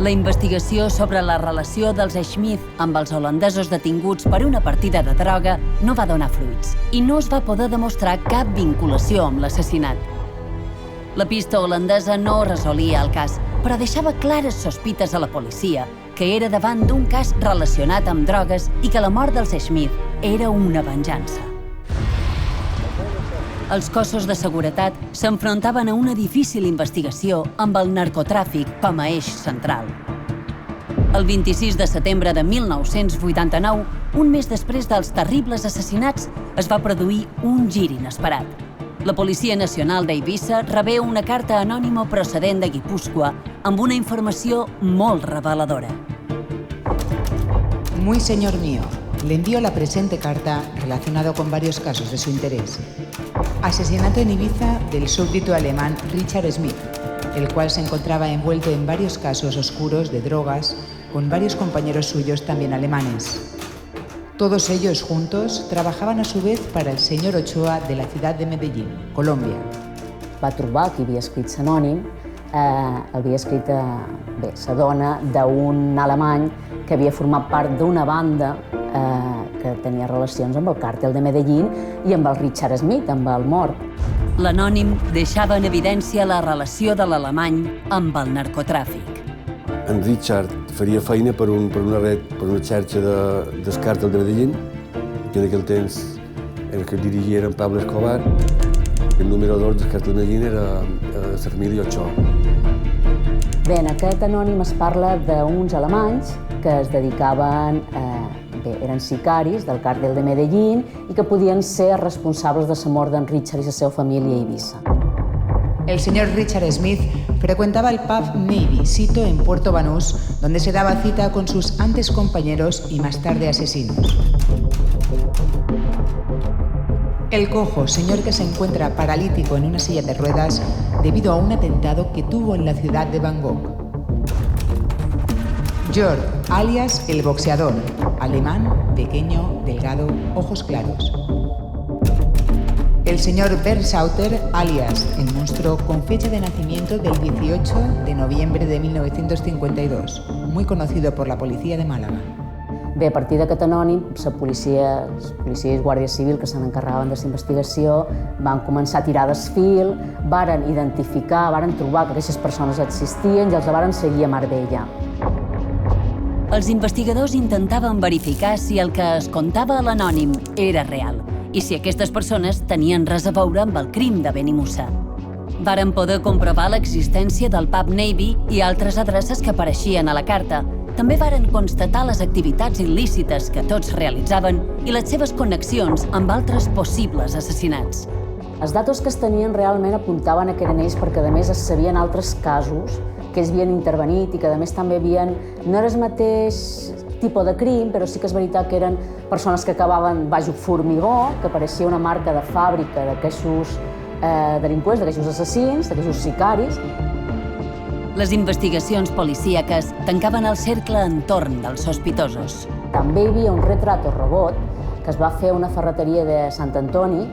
La investigació sobre la relació dels Schmidt amb els holandesos detinguts per una partida de droga no va donar fruits i no es va poder demostrar cap vinculació amb l'assassinat. La pista holandesa no resolia el cas, però deixava clares sospites a la policia que era davant d'un cas relacionat amb drogues i que la mort dels Schmidt era una venjança. Els cossos de seguretat s'enfrontaven a una difícil investigació amb el narcotràfic com a eix central. El 26 de setembre de 1989, un mes després dels terribles assassinats, es va produir un gir inesperat. La Policia Nacional d'Eivissa rebé una carta anònima procedent de Guipúscoa amb una informació molt reveladora. Muy señor mío, le envío la presente carta relacionado con varios casos de su interés. Asesinato en Ibiza del súbdito alemán Richard Schmidt, el cual se encontraba envuelto en varios casos oscuros de drogas con varios compañeros suyos también alemanes. Todos ellos juntos trabajaban a su vez para el señor Ochoa de la ciudad de Medellín, Colombia. Va trobar qui havia escrit l'anònim, havia escrit la dona d'un alemany que havia format part d'una banda que tenia relacions amb el càrtel de Medellín i amb el Richard Schmidt, amb el mort. L'anònim deixava en evidència la relació de l'alemany amb el narcotràfic. En Richard faria feina per una xarxa del càrtel de Medellín, que en aquell temps el que dirigia era en Pablo Escobar. El número 2 del càrtel de Medellín era la família Ochoa. Bé, en aquest anònim es parla d'uns alemanys que es dedicaven, eren sicaris del càrtel de Medellín i que podien ser responsables de la mort d'en Richard i la seva família a Eivissa. El señor Richard Smith frecuentaba el pub Navy, sito en Puerto Banús, donde se daba cita con sus antes compañeros y más tarde asesinos. El cojo, señor que se encuentra paralítico en una silla de ruedas debido a un atentado que tuvo en la ciudad de Bangkok. George, alias el boxeador, alemán, pequeño, delgado, ojos claros. El señor Bernd Sauter, alias el monstruo, con fecha de nacimiento del 18 de noviembre de 1952, muy conocido por la policía de Málaga. Bé, a partir d'aquest anònim, la policia i guàrdia civil que se n'encarregaven de la investigació van començar a tirar del fil, varen identificar, varen trobar que aquestes persones existien i els varen seguir a Marbella. Els investigadors intentaven verificar si el que es contava a l'anònim era real i si aquestes persones tenien res a veure amb el crim de Benimussa. Varen poder comprovar l'existència del pub Navy i altres adreces que apareixien a la carta. També varen constatar les activitats il·lícites que tots realitzaven i les seves connexions amb altres possibles assassinats. Els datos que es tenien realment apuntaven que eren ells perquè, a més, es sabien altres casos que ells havien intervenit i que, a més, també havien... No era el mateix tipus de crim, però sí que és veritat que eren persones que acabaven baix formigó, que pareixia una marca de fàbrica d'aquestos delinqüents, d'aquestos assassins, d'aquestos sicaris. Les investigacions policíaques tancaven el cercle entorn dels sospitosos. També hi havia un retrato robot que es va fer a una ferreteria de Sant Antoni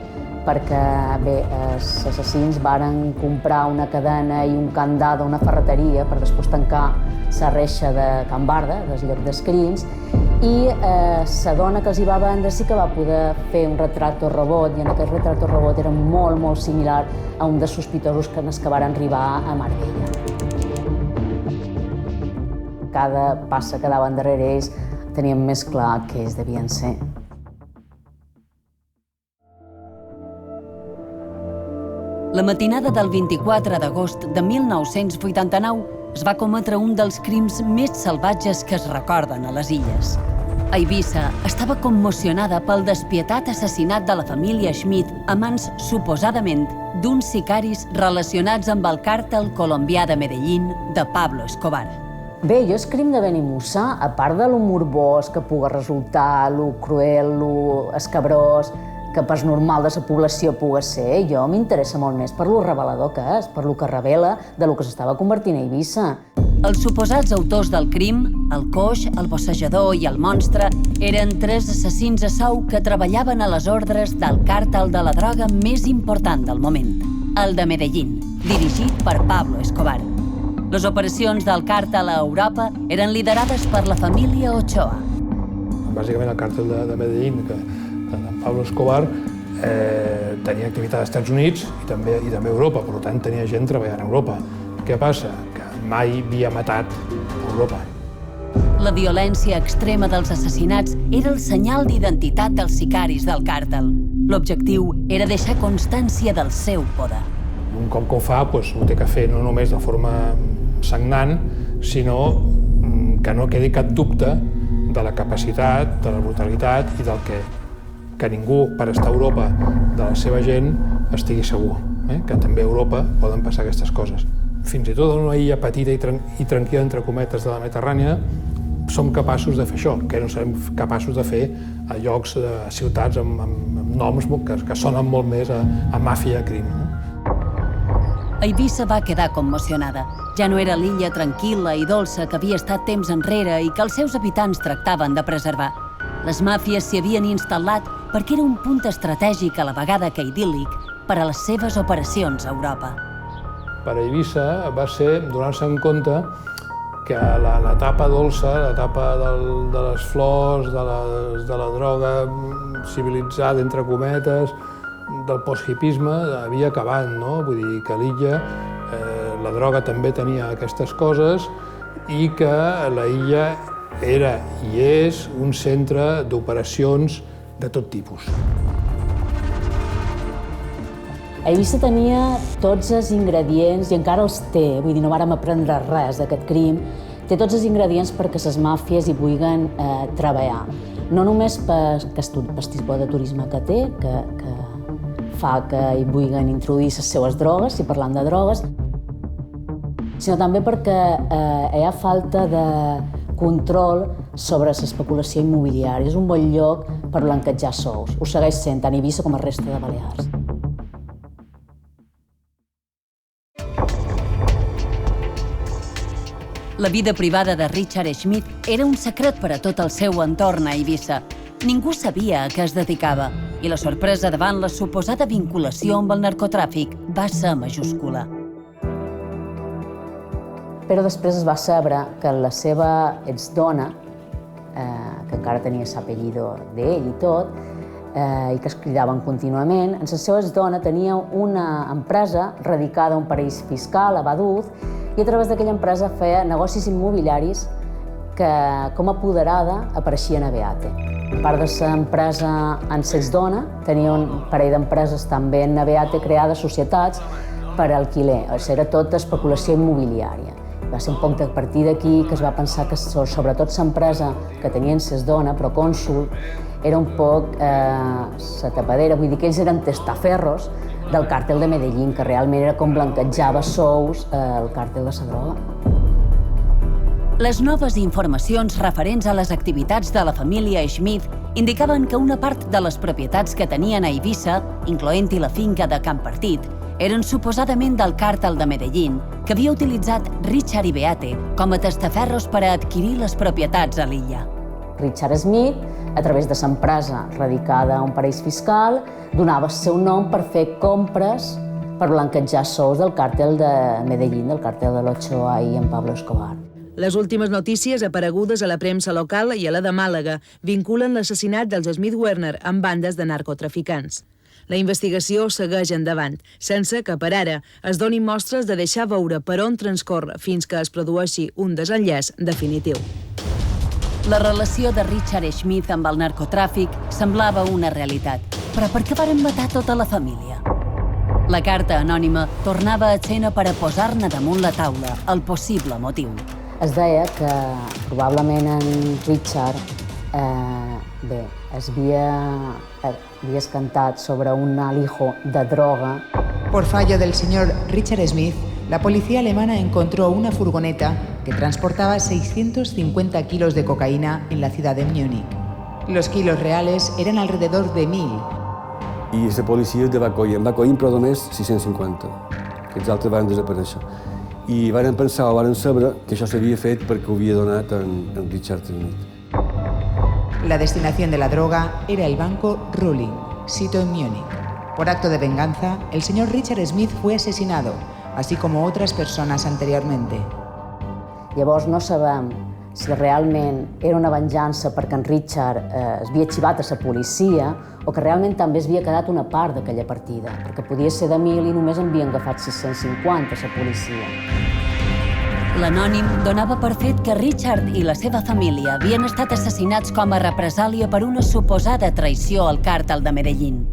perquè, bé, els assassins varen comprar una cadena i un candado a una ferreteria per després tancar la reixa de Can Barda, del lloc dels crims, i la dona que els hi va vendre sí que va poder fer un retrato robot, i en aquest retrato robot era molt, molt similar a un dels sospitosos que van arribar a Marbella. Cada passa que daven darrere ells tenien més clar que ells devien ser. La matinada del 24 d'agost de 1989 es va cometre un dels crims més salvatges que es recorden a les illes. A Eivissa estava commocionada pel despietat assassinat de la família Schmidt a mans, suposadament, d'uns sicaris relacionats amb el càrtel colombià de Medellín de Pablo Escobar. Bé, jo el crim de Benimussa, a part de lo morbós que pugui resultar, lo cruel, lo escabrós, que pas normal de la població pugui ser, jo m'interessa molt més per lo revelador que és, per lo que revela de lo que s'estava convertint a Eivissa. Els suposats autors del crim, el coix, el bossejador i el monstre, eren 3 assassins a sou que treballaven a les ordres del càrtel de la droga més important del moment, el de Medellín, dirigit per Pablo Escobar. Les operacions del càrtel a Europa eren liderades per la família Ochoa. Bàsicament el càrtel de Medellín, que Pablo Escobar tenia activitat als Estats Units i també a Europa, per tant tenia gent treballant a Europa. Què passa? Que mai havia matat a Europa. La violència extrema dels assassinats era el senyal d'identitat dels sicaris del càrtel. L'objectiu era deixar constància del seu poder. Un cop que ho fa, ho té que fer no només de forma sagnant, sinó que no quedi cap dubte de la capacitat, de la brutalitat i del que ningú, per estar a Europa, de la seva gent, estigui segur, que també a Europa poden passar aquestes coses. Fins i tot en una illa petita i tranquil·la, entre cometes, de la Mediterrània, som capaços de fer això, que no serem capaços de fer a llocs, a ciutats amb noms que sonen molt més a màfia, a crim. A Eivissa va quedar commocionada. Ja no era l'illa tranquil·la i dolça que havia estat temps enrere i que els seus habitants tractaven de preservar. Les màfies s'hi havien instal·lat perquè era un punt estratègic a la vegada que idíl·lic per a les seves operacions a Europa. Per a Eivissa va ser donar-se en compte que l'etapa dolça, l'etapa de les flors, de la droga civilitzada, entre cometes, del post-hipisme, havia acabat, no? Vull dir que a l'illa la droga també tenia aquestes coses i que la illa era i és un centre d'operacions de tot tipus. A Eivissa tenia tots els ingredients, i encara els té, vull dir, no vàrem aprendre res d'aquest crim, té tots els ingredients perquè les màfies hi vulguin treballar. No només per aquest tipus de turisme que té, que fa que hi vulguin introduir les seues drogues, si parlant de drogues, sinó també perquè hi ha falta de control sobre l'especulació immobiliària. És un bon lloc per blanquejar sous. Ho segueix sent tant a Eivissa com a resta de Balears. La vida privada de Richard Schmidt era un secret per a tot el seu entorn a Eivissa. Ningú sabia a què es dedicava i la sorpresa davant la suposada vinculació amb el narcotràfic va ser majúscula. Però després es va saber que la seva exdona, que encara tenia l'apellido d'ell i tot, i que es cridaven contínuament, la seva exdona tenia una empresa radicada a un paraís fiscal, a Vaduz, i a través d'aquella empresa feia negocis immobiliaris que, com a apoderada, apareixien a Beate. A part de l'empresa en l'exdona, tenia un parell d'empreses també en Beate creades societats per alquiler. Era tot especulació immobiliària. Va ser un poc a partir d'aquí que es va pensar que sobretot l'empresa que tenien l'exdona, Procònsul, era un poc la tapadera, vull dir que ells eren testaferros del càrtel de Medellín, que realment era com blanquejava sous el càrtel de la droga. Les noves informacions referents a les activitats de la família Schmidt indicaven que una part de les propietats que tenien a Eivissa, incloent-hi la finca de Campartit, eren suposadament del càrtel de Medellín, que havia utilitzat Richard i Beate com a testaferros per a adquirir les propietats a l'illa. Richard Schmidt, a través de l'empresa radicada a un paraís fiscal, donava el seu nom per fer compres per blanquejar sous del càrtel de Medellín, del càrtel de l'Ochoa i en Pablo Escobar. Les últimes notícies aparegudes a la premsa local i a la de Màlaga vinculen l'assassinat dels Smith Werner amb bandes de narcotraficants. La investigació segueix endavant, sense que, per ara, es donin mostres de deixar veure per on transcorre fins que es produeixi un desenllaç definitiu. La relació de Richard Schmidt amb el narcotràfic semblava una realitat. Però per què varen matar tota la família? La carta anònima tornava a escena per a posar-ne damunt la taula el possible motiu. Es deia que probablement en Richard havia escantat sobre un alijo de droga. Por fallo del señor Richard Smith, la policía alemana encontró una furgoneta que transportaba 650 kilos de cocaína en la ciudad de Múnich. Los kilos reales eran alrededor de 1.000. I la policia en va coir però només 650. Aquests altres van desaparèixer. I varen pensar o varen saber que això s'havia fet perquè ho havia donat en Richard Smith. La destinación de la droga era el banco Rulling, sito en Múnich. Por acto de venganza, el señor Richard Smith fue asesinado, así como otras personas anteriormente. Llavors no sabem si realment era una venjança perquè en Richard es havia xivat a la policia o que realment també es havia quedat una part d'aquella partida, perquè podia ser de 1.000 i només en havien agafat 650 a la policia. L'anònim donava per fet que Richard i la seva família havien estat assassinats com a represàlia per una suposada traïció al càrtel de Medellín.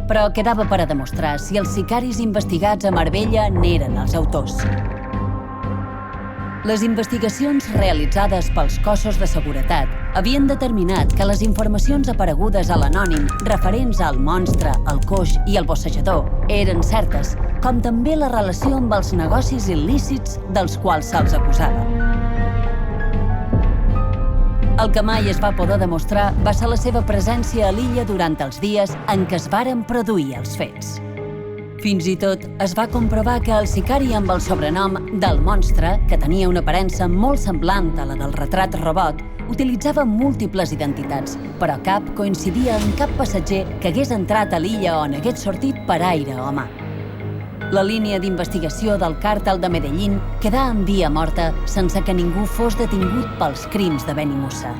Però quedava per a demostrar si els sicaris investigats a Marbella n'eren els autors. Les investigacions realitzades pels cossos de seguretat havien determinat que les informacions aparegudes a l'anònim referents al monstre, el coix i el bossejador eren certes, com també la relació amb els negocis il·lícits dels quals se'ls acusava. El que mai es va poder demostrar va ser la seva presència a l'illa durant els dies en què es varen produir els fets. Fins i tot es va comprovar que el sicari amb el sobrenom del monstre, que tenia una aparença molt semblant a la del retrat robot, utilitzava múltiples identitats, però cap coincidia amb cap passatger que hagués entrat a l'illa on hagués sortit per aire o mà. La línia d'investigació del càrtel de Medellín quedà en via morta sense que ningú fos detingut pels crims de Benimussa.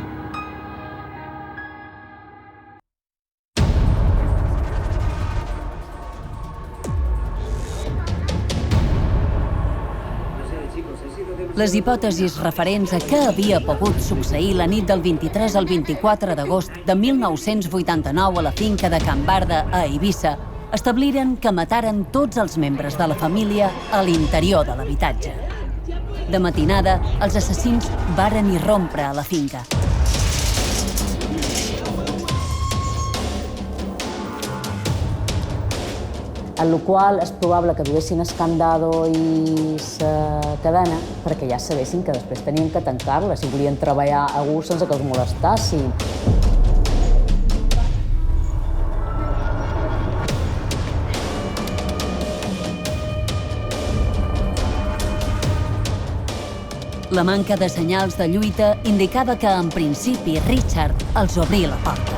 Les hipòtesis referents a què havia pogut succeir la nit del 23 al 24 d'agost de 1989 a la finca de Can Barda, a Eivissa, establiren que mataren tots els membres de la família a l'interior de l'habitatge. De matinada, els assassins varen irrompre a la finca. En la qual és probable que duguessin el candado i la cadena perquè ja sabessin que després tenien que tancar-la si volien treballar a gust sense que els molestassin. La manca de senyals de lluita indicava que, en principi, Richard els obria la porta.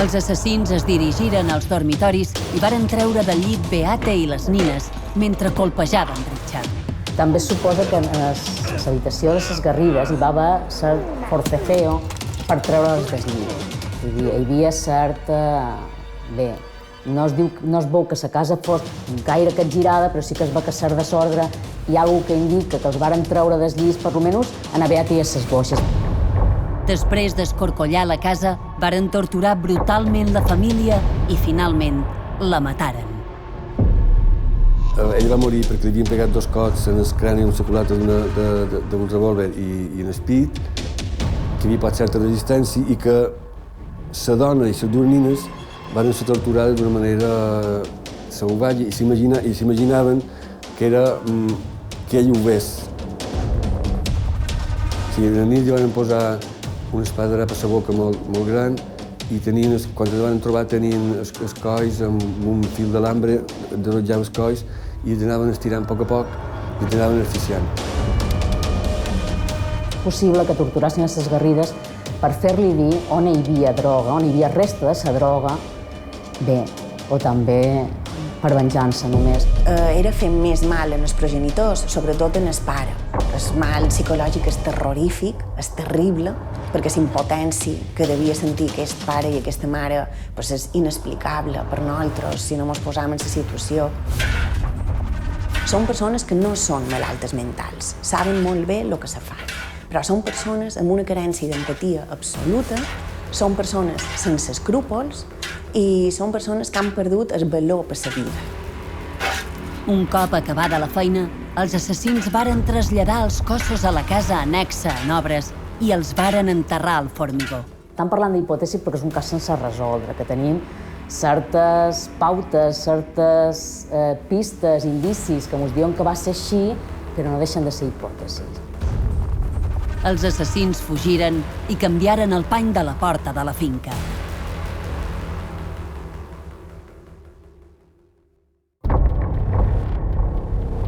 Els assassins es dirigiren als dormitoris i varen treure del llit Beate i les nines mentre colpejaven Richard. També es suposa que en l'habitació de les Garrigues hi va haver cert forcejeo per treure'ls del llit. Hi havia cert... Bé, no es veu que la casa fos gaire capgirada, però sí que es va que cert desordre. Hi ha alguna que indica que els varen treure del llit, per almenys, a la Beate i a les boixes. Després d'escorcollar la casa, varen torturar brutalment la família i, finalment, la mataren. Ell va morir perquè li havien pegat 2 cops en el crani amb la culata d'un revòlver i en el pit, que havia pat certa resistència i que la dona i les 2 nines van ser torturades d'una manera salvatge i s'imaginaven que era que ell ho vés. Les nines li van posar una espadadrap a la boca molt gran i quan els van trobar tenien els colls amb un fil d'alambre, desrotjava els colls i els anaven estirant a poc i els anaven asfixiant. Possible que torturassin a les Garrigues per fer-li dir on hi havia droga, on hi havia resta de la droga, bé, o també per venjança només. Era fent més mal en els progenitors, sobretot en el pare. El mal psicològic és terrorífic, és terrible, perquè l'impotència que devia sentir aquest pare i aquesta mare és inexplicable per nosaltres si no ens posàvem en la situació. Són persones que no són malaltes mentals, saben molt bé el que se fa, però són persones amb una carència d'empatia absoluta, són persones sense escrúpols i són persones que han perdut el valor per la vida. Un cop acabada la feina, els assassins varen traslladar els cossos a la casa annexa en obres i els varen enterrar al formigó. Estan parlant d'hipòtesi perquè és un cas sense resoldre, que tenim certes pautes, certes pistes, indicis que ens diuen que va ser així, però no deixen de ser hipòtesis. Els assassins fugiren i canviaren el pany de la porta de la finca.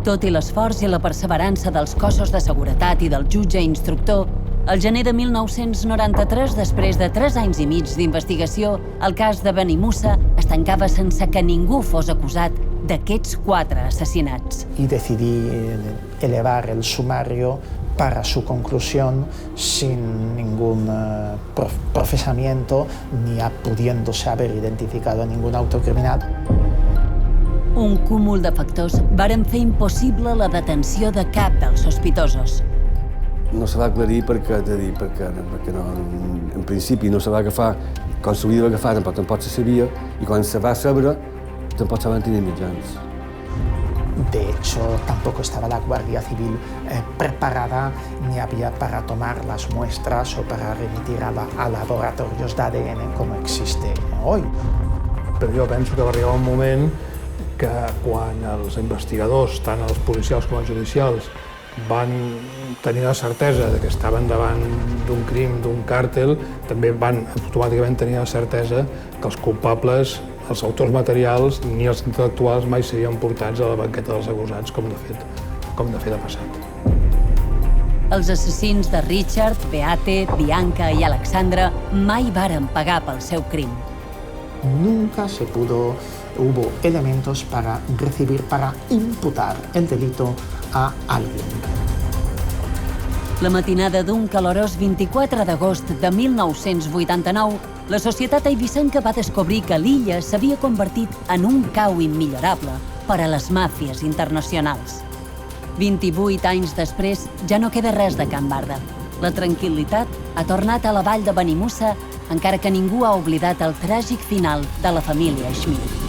Tot i l'esforç i la perseverança dels cossos de seguretat i del jutge instructor, al gener de 1993, després de 3 anys i mig d'investigació, el cas de Beni Moussa es tancava sense que ningú fos acusat d'aquests 4 assassinats. Y decidí elevar el sumario para su conclusión sin ningún procesamiento ni pudiéndose haber identificado a ningún autor criminal. Un cúmul de factors varen fer impossible la detenció de cap dels sospitosos. No se va aclarir perquè no, en principi no se va agafar, quan s'hauria d'agafar tampoc se sabia, i quan se va saber tampoc se van tenir mitjans. De hecho, tampoco estaba la Guardia Civil preparada ni había para tomar las muestras o para remitir a laboratorios de ADN como existe hoy. Però jo penso que va arribar un moment que quan els investigadors, tant els policials com els judicials, van tenir la certesa que estaven davant d'un crim, d'un càrtel, també van automàticament tenir la certesa que els culpables, els autors materials ni els intel·lectuals mai serien portats a la banqueta dels acusats, com de fet ha passat. Els assassins de Richard, Beate, Bianca i Alexandra mai varen pagar pel seu crim. Nunca hubo elementos para imputar el delito a alguien. La matinada d'un calorós 24 d'agost de 1989, la societat eivissenca va descobrir que l'illa s'havia convertit en un cau immillorable per a les màfies internacionals. 28 anys després, ja no queda res de Can Barda. La tranquil·litat ha tornat a la vall de Benimussa, encara que ningú ha oblidat el tràgic final de la família Schmidt.